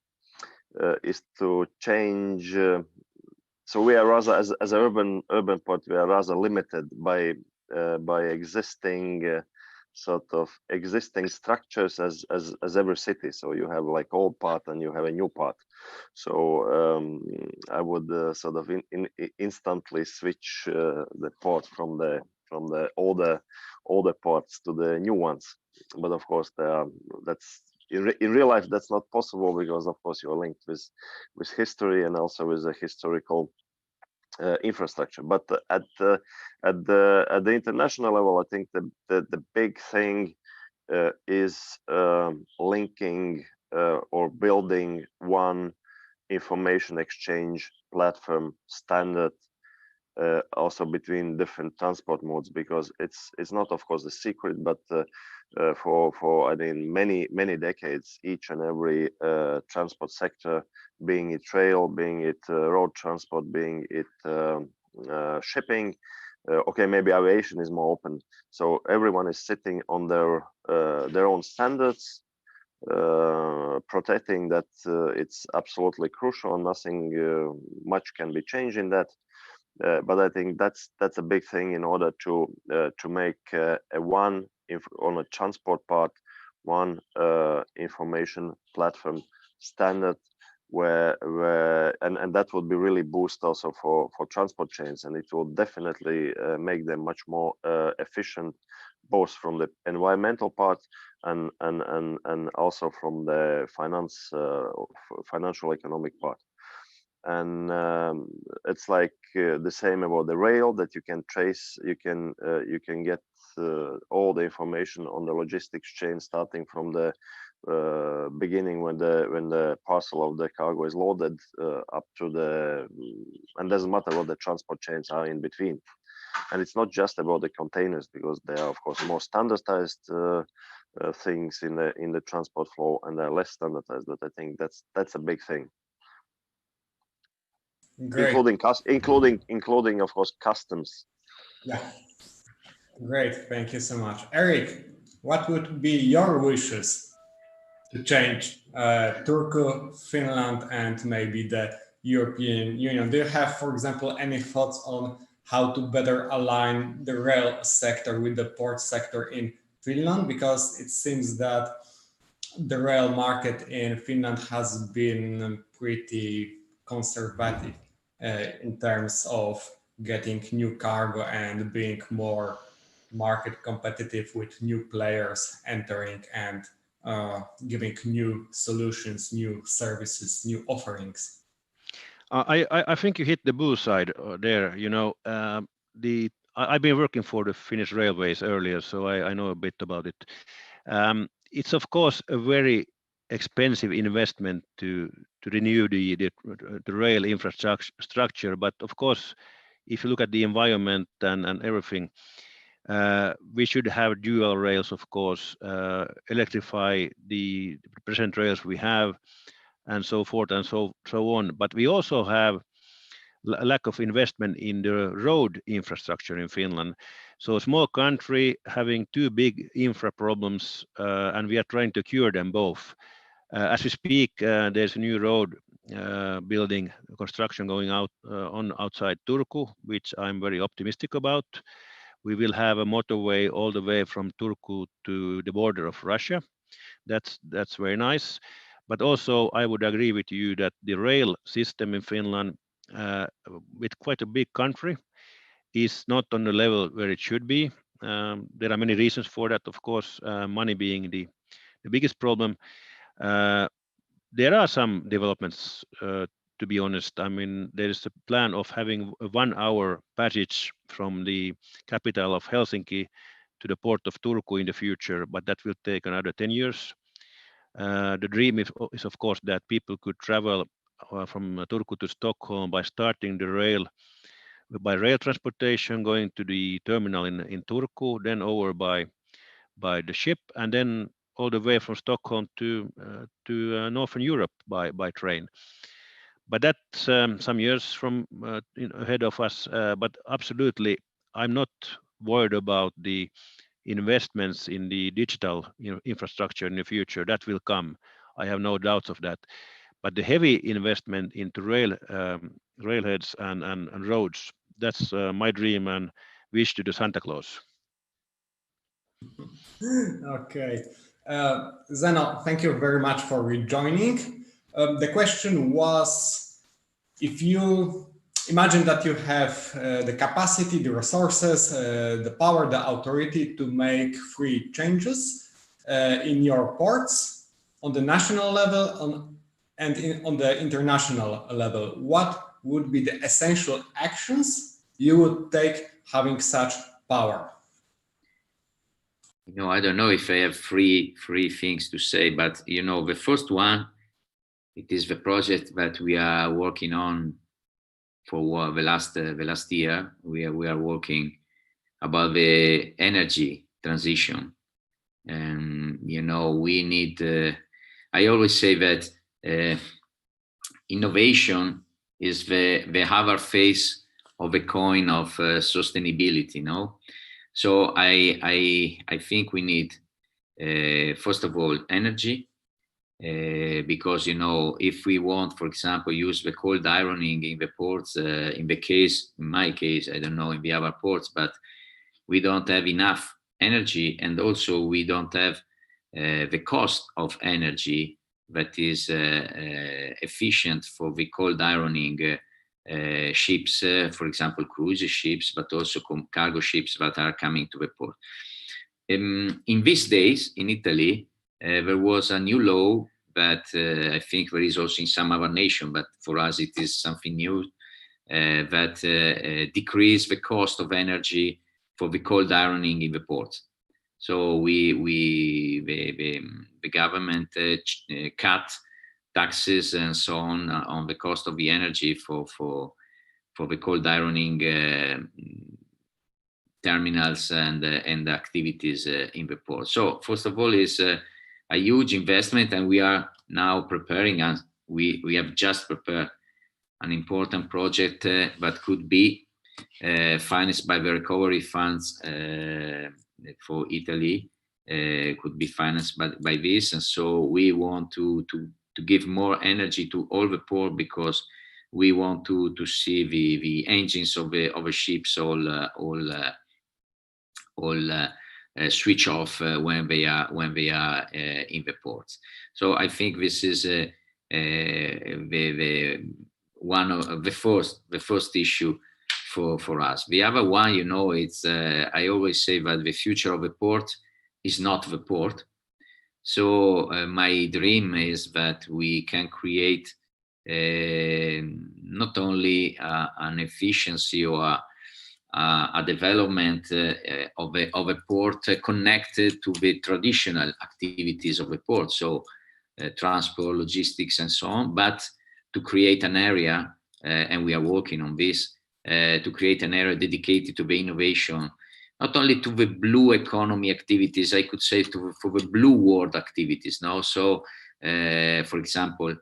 change. So we are rather, as an urban port, we are rather limited by existing sort of existing structures as every city. So you have like old part and you have a new part. So I would sort of instantly switch the port from the older ports to the new ones. But of course, that's in real life that's not possible, because of course you're linked with history and also with a historical infrastructure. But at the international level, I think the big thing is linking or building one information exchange platform standard also between different transport modes, because it's not, of course, a secret, but for I mean many decades, each and every transport sector, being it rail, being it road transport, being it shipping, okay, maybe aviation is more open. So everyone is sitting on their own standards, protecting that it's absolutely crucial. Nothing much can be changed in that. But I think that's a big thing in order to make a one on a transport part, one information platform standard, where and that would be really boost also for transport chains, and it will definitely make them much more efficient, both from the environmental part and also from the financial economic part. And it's like the same about the rail, that you can trace, you can get all the information on the logistics chain, starting from the beginning when the parcel of the cargo is loaded up to the, and doesn't matter what the transport chains are in between. And it's not just about the containers, because they are of course more standardized things in the transport flow, and they're less standardized. But I think that's a big thing. Great. Including of course customs. Yeah. Great. Thank you so much. Eric, what would be your wishes to change Turkey, Finland, and maybe the European Union? Do you have, for example, any thoughts on how to better align the rail sector with the port sector in Finland? Because it seems that the rail market in Finland has been pretty conservative in terms of getting new cargo and being more market competitive with new players entering and giving new solutions, new services, new offerings. I think you hit the bullseye there. You know, I've been working for the Finnish Railways earlier, so I know a bit about it. It's of course a very expensive investment to renew the rail infrastructure, but of course, if you look at the environment and everything, we should have dual rails, of course, electrify the present rails we have, and so forth and so on. But we also have a lack of investment in the road infrastructure in Finland. So a small country having two big infra problems, and we are trying to cure them both. As we speak, there's a new road building construction going on outside Turku, which I'm very optimistic about. We will have a motorway all the way from Turku to the border of Russia. That's very nice. But also, I would agree with you that the rail system in Finland, with quite a big country, is not on the level where it should be. There are many reasons for that, of course, money being the biggest problem. There are some developments, to be honest. I mean, there is a plan of having a 1 hour passage from the capital of Helsinki to the port of Turku in the future, but that will take another 10 years. The dream is of course that people could travel from Turku to Stockholm by starting the rail transportation, going to the terminal in Turku, then over by the ship, and then all the way from Stockholm to Northern Europe by train. But that's some years from ahead of us. But absolutely, I'm not worried about the investments in the digital infrastructure in the future. That will come. I have no doubts of that. But the heavy investment into railheads and roads, that's my dream and wish to the Santa Claus. Okay. Zeno, thank you very much for rejoining. The question was, if you imagine that you have the capacity, the resources, the power, the authority to make free changes in your ports on the national level and on the international level, what would be the essential actions you would take having such power? You know, I don't know if I have three things to say, but you know, the first one, it is the project that we are working on for the last year. We are working about the energy transition, and you know, we need. I always say that innovation is the other face of the coin of sustainability. No, so I think we need first of all energy. Because you know, if we want, for example, use the cold ironing in the ports, in my case, I don't know in the other ports, but we don't have enough energy, and also we don't have the cost of energy that is efficient for the cold ironing ships, for example, cruise ships, but also cargo ships that are coming to the port. In these days in Italy, there was a new law that I think there is also in some other nation, but for us it is something new, that decrease the cost of energy for the cold ironing in the ports. So the government cut taxes and so on the cost of the energy for the cold ironing terminals and activities in the port. So first of all, is a huge investment, and we are now preparing, and we have just prepared an important project that could be financed by the recovery funds for Italy, could be financed by this. And so we want to give more energy to all the port, because we want to see the engines of the ships all switch off when they are in the ports. So I think this is the one of the first issue for us. The other one, it's I always say that the future of the port is not the port. So my dream is that we can create not only an efficiency or a development of a port connected to the traditional activities of the port, so transport, logistics, and so on, but to create an area, and we are working on this, to create an area dedicated to the innovation, not only to the blue economy activities, I could say for the blue world activities. Now, so for example,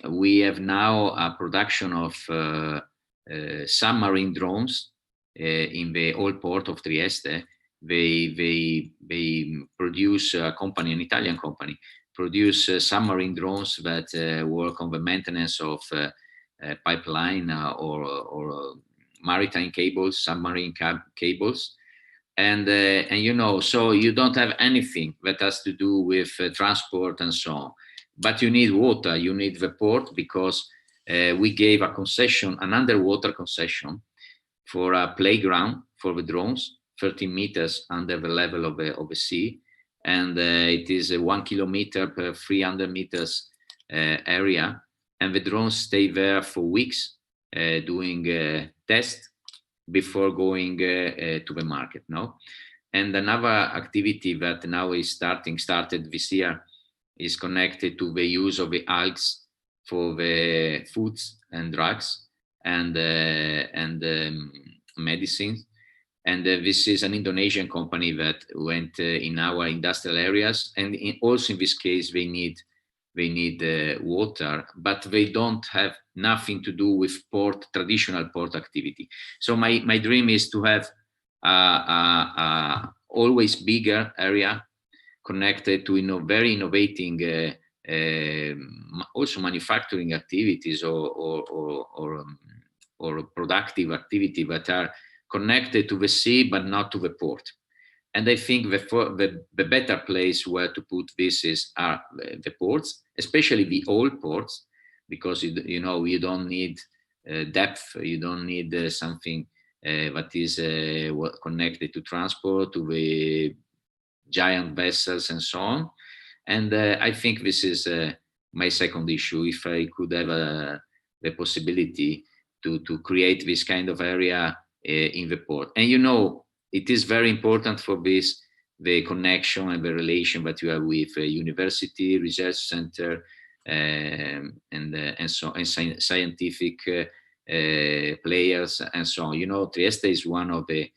we have now a production of submarine drones in the old port of Trieste. They produce a company, an Italian company, produce submarine drones that work on the maintenance of pipeline or maritime cables, submarine cables. And so you don't have anything that has to do with transport and so on. But you need water, you need the port, because we gave a concession, an underwater concession, for a playground for the drones, 13 meters under the level of the sea. And it is a 1 kilometer per 300 meters area. And the drones stay there for weeks doing tests before going to the market. No? And another activity that now is started this year, is connected to the use of the algae for the foods and drugs and medicines. And this is an Indonesian company that went in our industrial areas, and also in this case they need water, but they don't have nothing to do with traditional port activity. So my dream is to have a always bigger area connected to very innovating also manufacturing activities or productive activity that are connected to the sea but not to the port. And I think the better place where to put this are the ports, especially the old ports, because you don't need depth, you don't need something that is connected to transport, to the giant vessels and so on. And I think this is my second issue. If I could have the possibility to create this kind of area in the port. And it is very important for this, the connection and the relation that you have with university, research center, and scientific players and so on. Trieste is one of the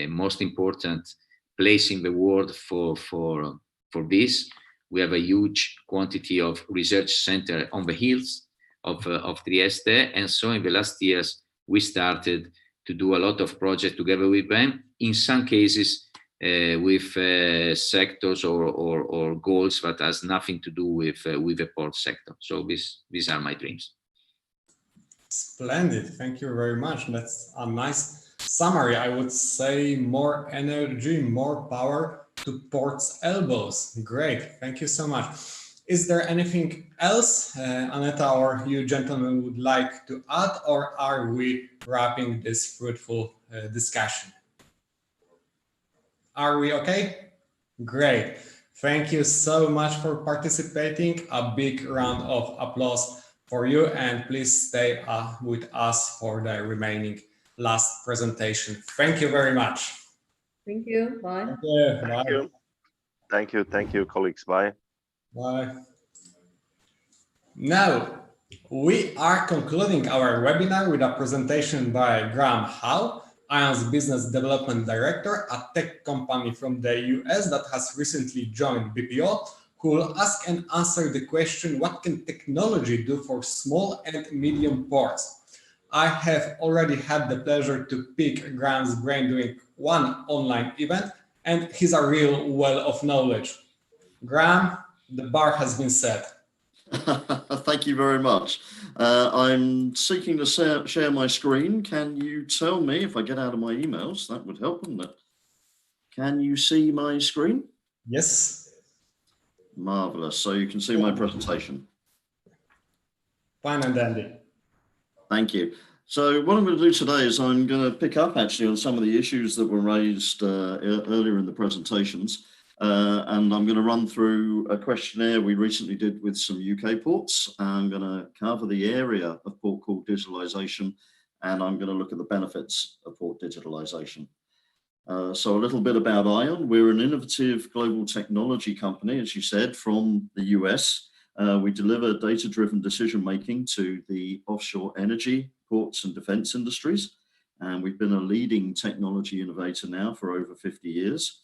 most important place in the world for this. We have a huge quantity of research center on the hills of Trieste, and so in the last years we started to do a lot of projects together with them. In some cases, with sectors or goals that has nothing to do with the port sector. So these are my dreams. Splendid, thank you very much. That's a nice summary. I would say more energy, more power to port's elbows. Great, thank you so much. Is there anything else, Aneta, or you gentlemen would like to add, or are we wrapping this fruitful discussion? Are we okay? Great. Thank you so much for participating. A big round of applause for you, and please stay with us for the remaining last presentation. Thank you very much. Thank you. Bye. Thank you. Thank you. Thank you. Thank you, colleagues. Bye. Bye. Now, we are concluding our webinar with a presentation by Graham Howe, ION's Business Development Director, a tech company from the US that has recently joined BPO, who will ask and answer the question, what can technology do for small and medium ports? I have already had the pleasure to pick Graham's brain during one online event, and he's a real well of knowledge. Graham, the bar has been set. Thank you very much. I'm seeking to share my screen. Can you tell me if I get out of my emails? That would help, wouldn't it? Can you see my screen? Yes. Marvelous. So you can see my presentation. Fine and dandy. Thank you. So what I'm going to do today is I'm going to pick up actually on some of the issues that were raised earlier in the presentations. And I'm going to run through a questionnaire we recently did with some UK ports. I'm going to cover the area of port call digitalisation, and I'm going to look at the benefits of port digitalisation. So a little bit about ION. We're an innovative global technology company, as you said, from the US. We deliver data-driven decision-making to the offshore energy, ports and defence industries. And we've been a leading technology innovator now for over 50 years.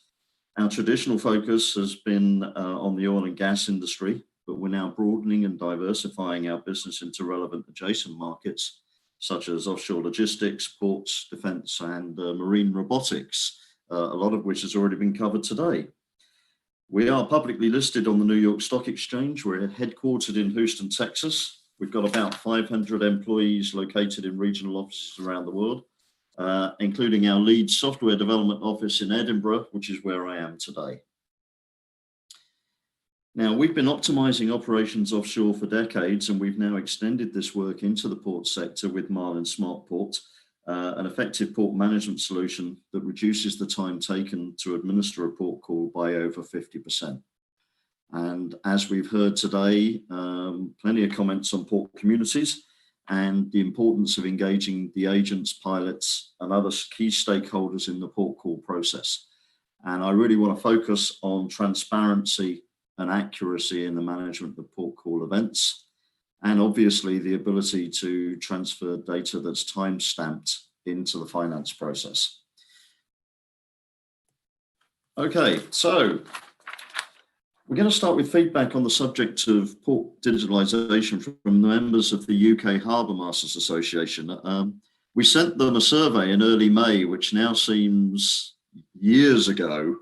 Our traditional focus has been on the oil and gas industry, but we're now broadening and diversifying our business into relevant adjacent markets, such as offshore logistics, ports, defence, and marine robotics, a lot of which has already been covered today. We are publicly listed on the New York Stock Exchange. We're headquartered in Houston, Texas. We've got about 500 employees located in regional offices around the world, including our lead software development office in Edinburgh, which is where I am today. Now, we've been optimizing operations offshore for decades, and we've now extended this work into the port sector with Marlin Smart Port, an effective port management solution that reduces the time taken to administer a port call by over 50%. And as we've heard today, plenty of comments on port communities and the importance of engaging the agents, pilots, and other key stakeholders in the port call process. And I really want to focus on transparency and accuracy in the management of port call events, and obviously the ability to transfer data that's time-stamped into the finance process. Okay, so we're going to start with feedback on the subject of port digitalisation from the members of the UK Harbour Masters Association. We sent them a survey in early May, which now seems years ago,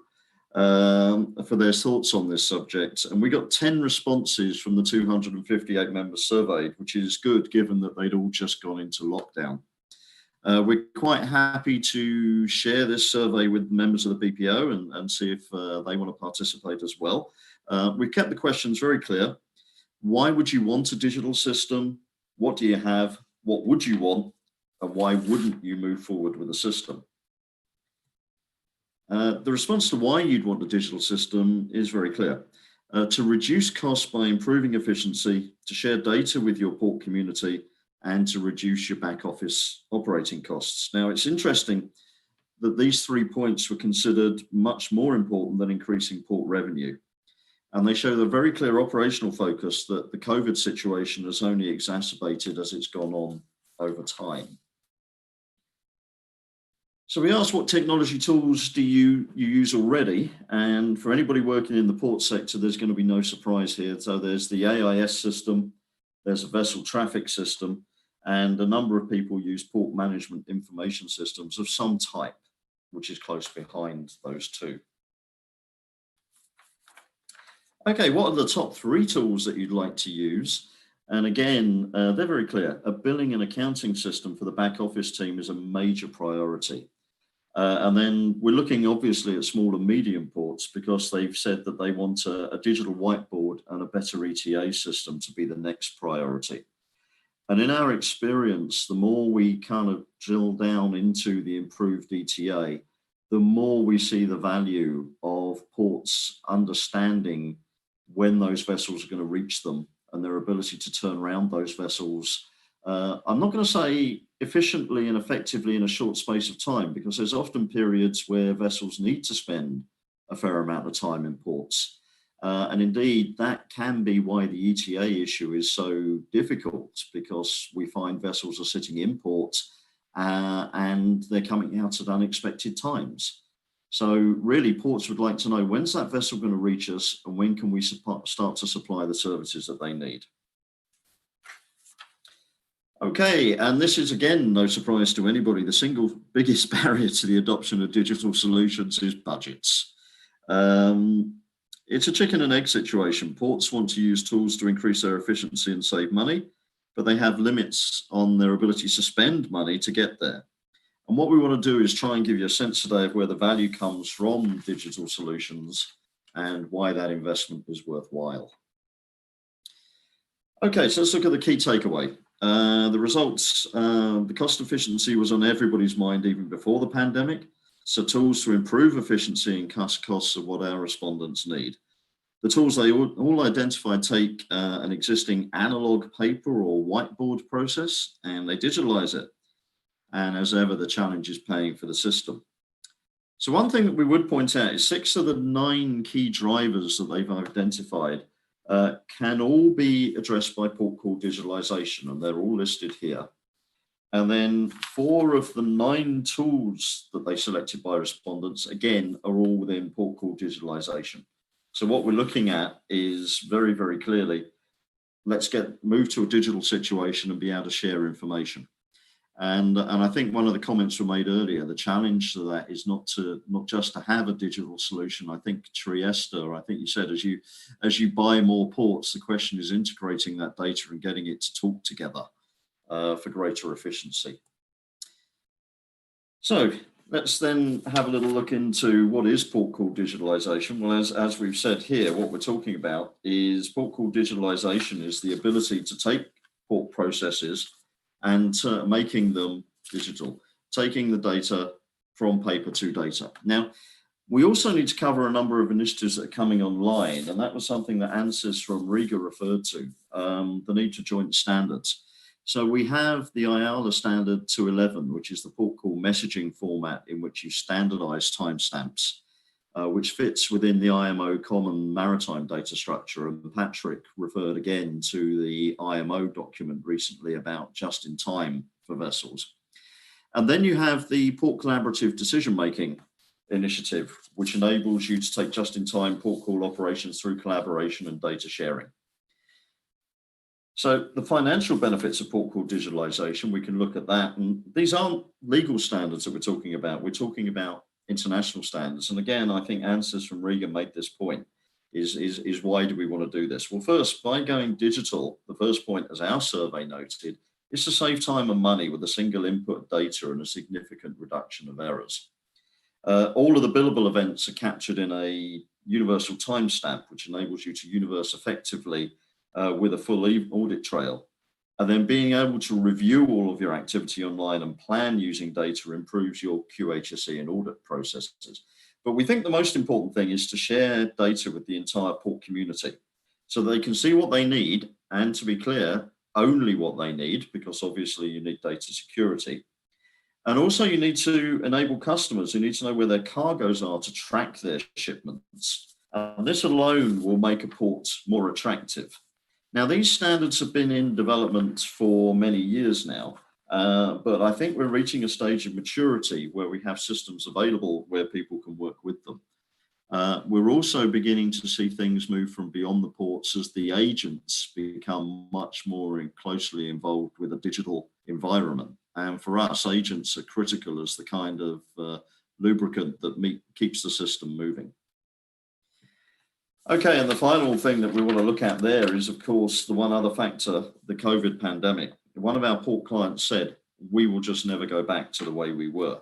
for their thoughts on this subject. And we got 10 responses from the 258 members surveyed, which is good given that they'd all just gone into lockdown. We're quite happy to share this survey with members of the BPO and see if they want to participate as well. We've kept the questions very clear. Why would you want a digital system? What do you have? What would you want? And why wouldn't you move forward with a system? The response to why you'd want a digital system is very clear. To reduce costs by improving efficiency, to share data with your port community, and to reduce your back office operating costs. Now, it's interesting that these 3 points were considered much more important than increasing port revenue. And they show the very clear operational focus that the COVID situation has only exacerbated as it's gone on over time. So we asked, what technology tools do you use already? And for anybody working in the port sector, there's going to be no surprise here. So there's the AIS system, there's a vessel traffic system, and a number of people use port management information systems of some type, which is close behind those two. Okay, what are the top 3 tools that you'd like to use? And again, they're very clear. A billing and accounting system for the back office team is a major priority. And then we're looking obviously at small and medium ports because they've said that they want a digital whiteboard and a better ETA system to be the next priority. And in our experience, the more we kind of drill down into the improved ETA, the more we see the value of ports understanding when those vessels are going to reach them and their ability to turn around those vessels. I'm not going to say efficiently and effectively in a short space of time, because there's often periods where vessels need to spend a fair amount of time in ports. And indeed, that can be why the ETA issue is so difficult, because we find vessels are sitting in port and they're coming out at unexpected times. So really, ports would like to know, when's that vessel going to reach us and when can we start to supply the services that they need? Okay, and this is again no surprise to anybody. The single biggest barrier to the adoption of digital solutions is budgets. It's a chicken and egg situation. Ports want to use tools to increase their efficiency and save money, but they have limits on their ability to spend money to get there. And what we want to do is try and give you a sense today of where the value comes from digital solutions and why that investment is worthwhile. Okay, so let's look at the key takeaway. The results, the cost efficiency was on everybody's mind even before the pandemic. So tools to improve efficiency and cut costs are what our respondents need. The tools they all identified take an existing analog paper or whiteboard process and they digitalize it. And as ever, the challenge is paying for the system. So one thing that we would point out is 6 of the 9 key drivers that they've identified can all be addressed by port call digitalization, and they're all listed here. And then 4 of the 9 tools that they selected by respondents, again, are all within port call digitalization. So what we're looking at is very, very clearly, let's move to a digital situation and be able to share information. And I think one of the comments were made earlier, the challenge to that is not just to have a digital solution. I think Trieste, I think you said, as you buy more ports, the question is integrating that data and getting it to talk together for greater efficiency. So let's then have a little look into what is port call digitalization. Well, as we've said here, what we're talking about is port call digitalization is the ability to take port processes and making them digital, taking the data from paper to data. Now, we also need to cover a number of initiatives that are coming online, and that was something that ANSYS from Riga referred to, the need to joint standards. So we have the IALA standard 211, which is the port call messaging format in which you standardize timestamps, which fits within the IMO Common Maritime Data Structure. And Patrick referred again to the IMO document recently about just-in-time for vessels. And then you have the Port Collaborative Decision-Making Initiative, which enables you to take just-in-time port call operations through collaboration and data sharing. So the financial benefits of port call digitalization, we can look at that. And these aren't legal standards that we're talking about. We're talking about international standards. And again, I think ANSYS from Riga made this point, is why do we want to do this? Well, first, by going digital, the first point, as our survey noted, is to save time and money with a single input data and a significant reduction of errors. All of the billable events are captured in a universal timestamp, which enables you to universe effectively with a full audit trail. And then being able to review all of your activity online and plan using data improves your QHSE and audit processes. But we think the most important thing is to share data with the entire port community so they can see what they need, and to be clear, only what they need, because obviously you need data security. And also you need to enable customers who need to know where their cargoes are to track their shipments. And this alone will make a port more attractive. Now, these standards have been in development for many years now, but I think we're reaching a stage of maturity where we have systems available where people can work with them. We're also beginning to see things move from beyond the ports as the agents become much more closely involved with a digital environment. And for us, agents are critical as the kind of lubricant that keeps the system moving. Okay, and the final thing that we want to look at there is, of course, the one other factor, the COVID pandemic. One of our port clients said, we will just never go back to the way we were.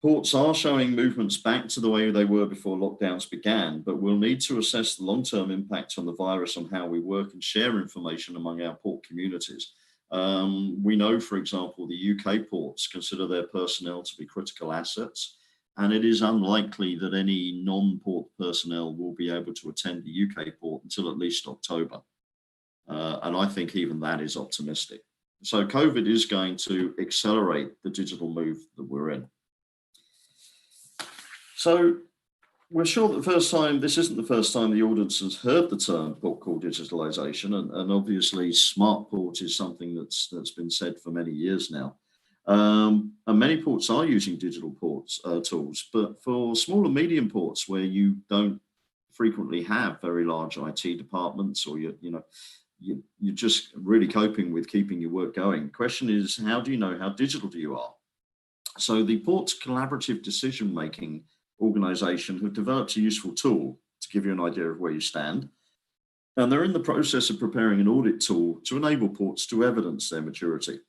Ports are showing movements back to the way they were before lockdowns began, but we'll need to assess the long-term impact on the virus on how we work and share information among our port communities. We know, for example, the UK ports consider their personnel to be critical assets, and it is unlikely that any non-port personnel will be able to attend the UK port until at least October. And I think even that is optimistic. So COVID is going to accelerate the digital move that we're in. So we're sure that this isn't the first time the audience has heard the term port call digitalization, and obviously smart port is something that's been said for many years now. And many ports are using digital tools, but for small and medium ports where you don't frequently have very large IT departments, or you're just really coping with keeping your work going. The question is, how do you know how digital you are? So the Port's collaborative decision-making organization have developed a useful tool to give you an idea of where you stand. And they're in the process of preparing an audit tool to enable ports to evidence their maturity.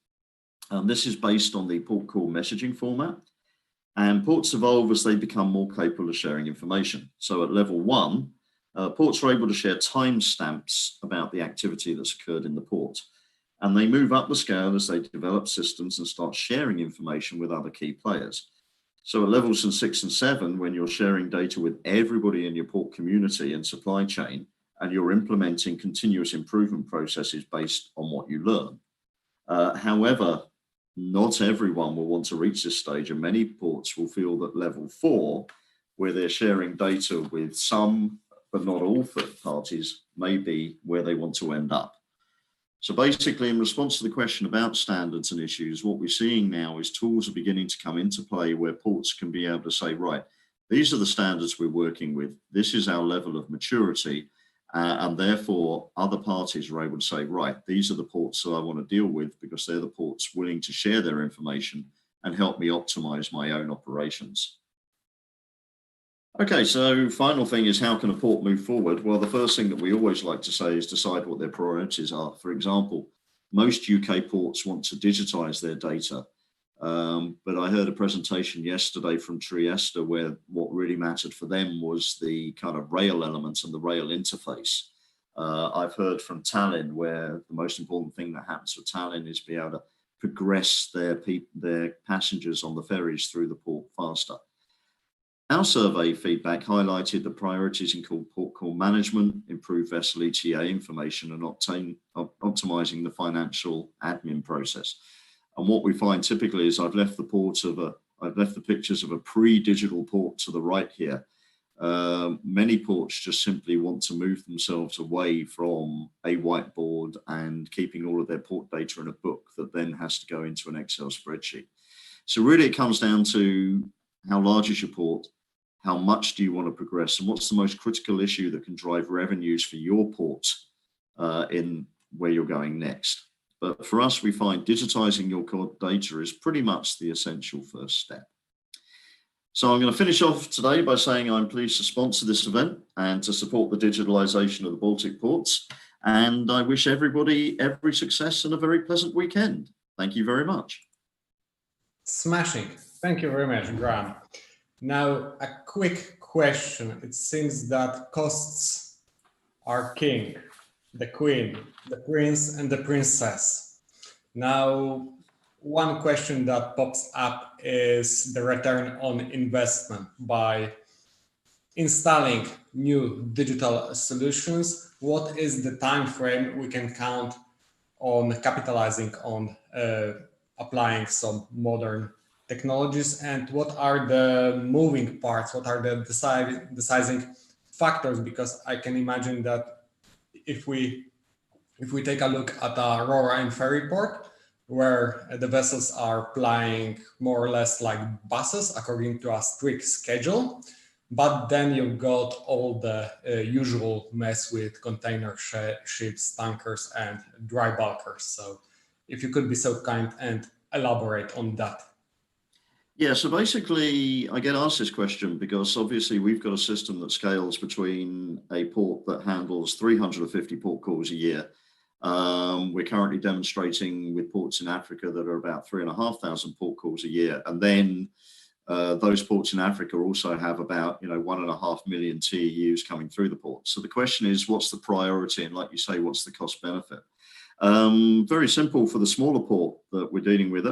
This is based on the port call messaging format. And ports evolve as they become more capable of sharing information. So at level 1, ports are able to share timestamps about the activity that's occurred in the port. And they move up the scale as they develop systems and start sharing information with other key players. So at levels 6 and 7, when you're sharing data with everybody in your port community and supply chain, and you're implementing continuous improvement processes based on what you learn. However, not everyone will want to reach this stage, and many ports will feel that level 4, where they're sharing data with some, but not all third parties, may be where they want to end up. So basically, in response to the question about standards and issues, what we're seeing now is tools are beginning to come into play where ports can be able to say, right, these are the standards we're working with. This is our level of maturity. And therefore, other parties are able to say, right, these are the ports that I want to deal with because they're the ports willing to share their information and help me optimize my own operations. Okay, so final thing is, how can a port move forward? Well, the first thing that we always like to say is decide what their priorities are. For example, most UK ports want to digitize their data. But I heard a presentation yesterday from Trieste where what really mattered for them was the kind of rail elements and the rail interface. I've heard from Tallinn where the most important thing that happens for Tallinn is be able to progress their passengers on the ferries through the port faster. Our survey feedback highlighted the priorities include port call management, improved vessel ETA information, and optimizing the financial admin process. And what we find typically is I've left the pictures of a pre-digital port to the right here. Many ports just simply want to move themselves away from a whiteboard and keeping all of their port data in a book that then has to go into an Excel spreadsheet. So really it comes down to how large is your port, how much do you want to progress, and what's the most critical issue that can drive revenues for your port in where you're going next. But for us, we find digitizing your core data is pretty much the essential first step. So I'm going to finish off today by saying I'm pleased to sponsor this event and to support the digitalization of the Baltic ports. And I wish everybody every success and a very pleasant weekend. Thank you very much. Smashing. Thank you very much, Graham. Now, a quick question. It seems that costs are king, the queen, the prince, and the princess. Now, one question that pops up is the return on investment by installing new digital solutions. What is the time frame we can count on capitalizing on applying some modern technologies, and what are the moving parts? What are the deciding factors? Because I can imagine that if we take a look at a Aurora and ferry port, where the vessels are plying more or less like buses according to a strict schedule, but then you've got all the usual mess with container ships, tankers, and dry bulkers. So if you could be so kind and elaborate on that. Yeah, so basically I get asked this question because obviously we've got a system that scales between a port that handles 350 port calls a year. We're currently demonstrating with ports in Africa that are about 3,500 port calls a year. And then those ports in Africa also have about 1.5 million TEUs coming through the port. So the question is, what's the priority? And like you say, what's the cost benefit? Very simple for the smaller port that we're dealing with.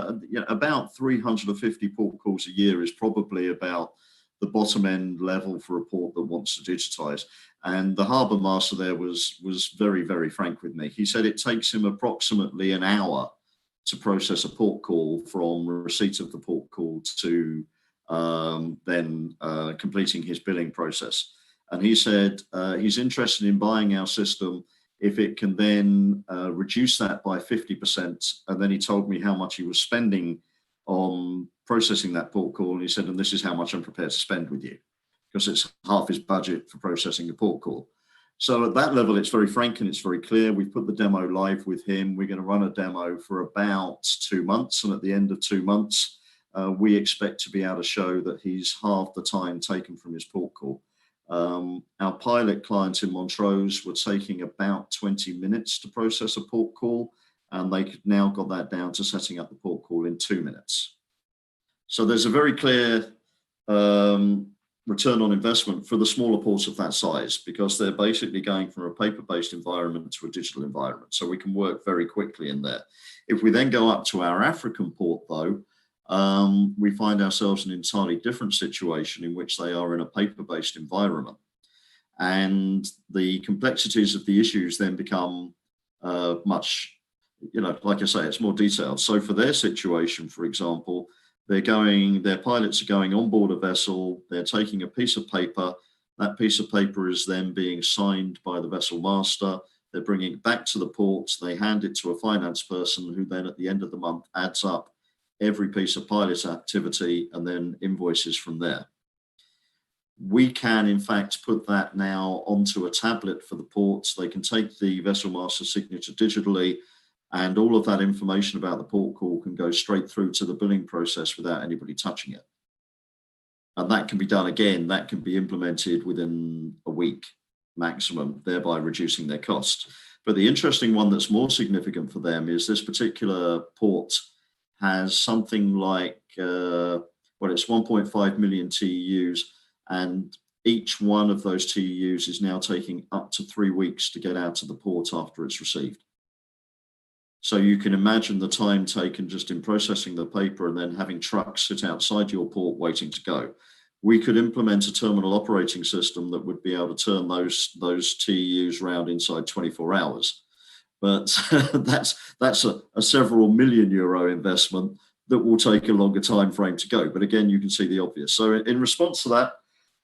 About 350 port calls a year is probably about the bottom end level for a port that wants to digitize. And the harbour master there was very, very frank with me. He said it takes him approximately an hour to process a port call from receipt of the port call to then completing his billing process. And he said he's interested in buying our system if it can then reduce that by 50%. And then he told me how much he was spending on processing that port call. And he said, and this is how much I'm prepared to spend with you, because it's half his budget for processing a port call. So at that level, it's very frank and it's very clear. We've put the demo live with him. We're going to run a demo for about 2 months. And at the end of 2 months, we expect to be able to show that he's halved the time taken from his port call. Our pilot clients in Montrose were taking about 20 minutes to process a port call, and they could now got that down to setting up the port call in 2 minutes. So there's a very clear return on investment for the smaller ports of that size, because they're basically going from a paper-based environment to a digital environment. So we can work very quickly in there. If we then go up to our African port, though, we find ourselves in an entirely different situation in which they are in a paper-based environment. And the complexities of the issues then become much, like I say, it's more detailed. So for their situation, for example, their pilots are going on board a vessel, they're taking a piece of paper, that piece of paper is then being signed by the vessel master, they're bringing it back to the port, they hand it to a finance person who then at the end of the month adds up every piece of pilot activity and then invoices from there. We can in fact put that now onto a tablet for the ports. They can take the vessel master signature digitally, and all of that information about the port call can go straight through to the billing process without anybody touching it. And that can be done again, that can be implemented within a week maximum, thereby reducing their cost. But the interesting one that's more significant for them is this particular port has something like, it's 1.5 million TEUs, and each one of those TEUs is now taking up to 3 weeks to get out of the port after it's received. So you can imagine the time taken just in processing the paper and then having trucks sit outside your port waiting to go. We could implement a terminal operating system that would be able to turn those TEUs around inside 24 hours. But that's a several million euro investment that will take a longer time frame to go. But again, you can see the obvious. So in response to that,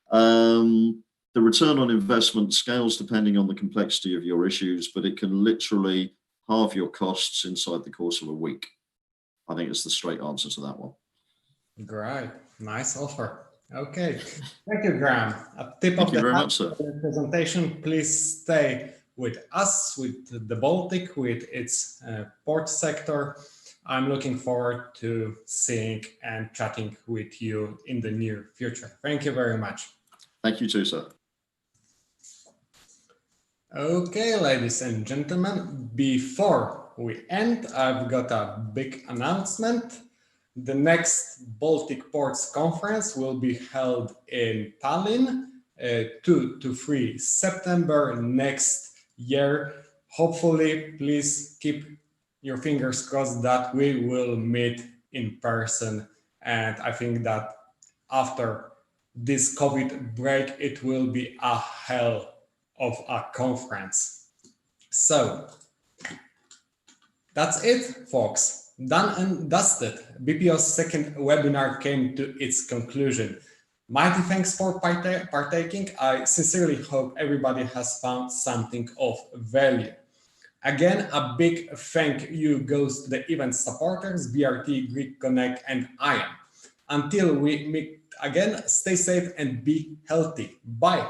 the return on investment scales depending on the complexity of your issues, but it can literally halve your costs inside the course of a week. I think it's the straight answer to that one. Great, nice offer. Okay, thank you, Graham. At tip Thank of you the very hat much, sir. for the presentation, please stay with us, with the Baltic, with its port sector. I'm looking forward to seeing and chatting with you in the near future. Thank you very much. Thank you too, sir. Okay, ladies and gentlemen, before we end, I've got a big announcement. The next Baltic Ports Conference will be held in Tallinn, 2 to 3 September next year. Hopefully, please keep your fingers crossed that we will meet in person. And I think that after this COVID break, it will be a hell of a conference. So that's it, folks. Done and dusted. BPO's second webinar came to its conclusion. Mighty thanks for partaking. I sincerely hope everybody has found something of value. Again, a big thank you goes to the event supporters, BRT, Greek Connect, and IAM. Until we meet again, stay safe and be healthy. Bye.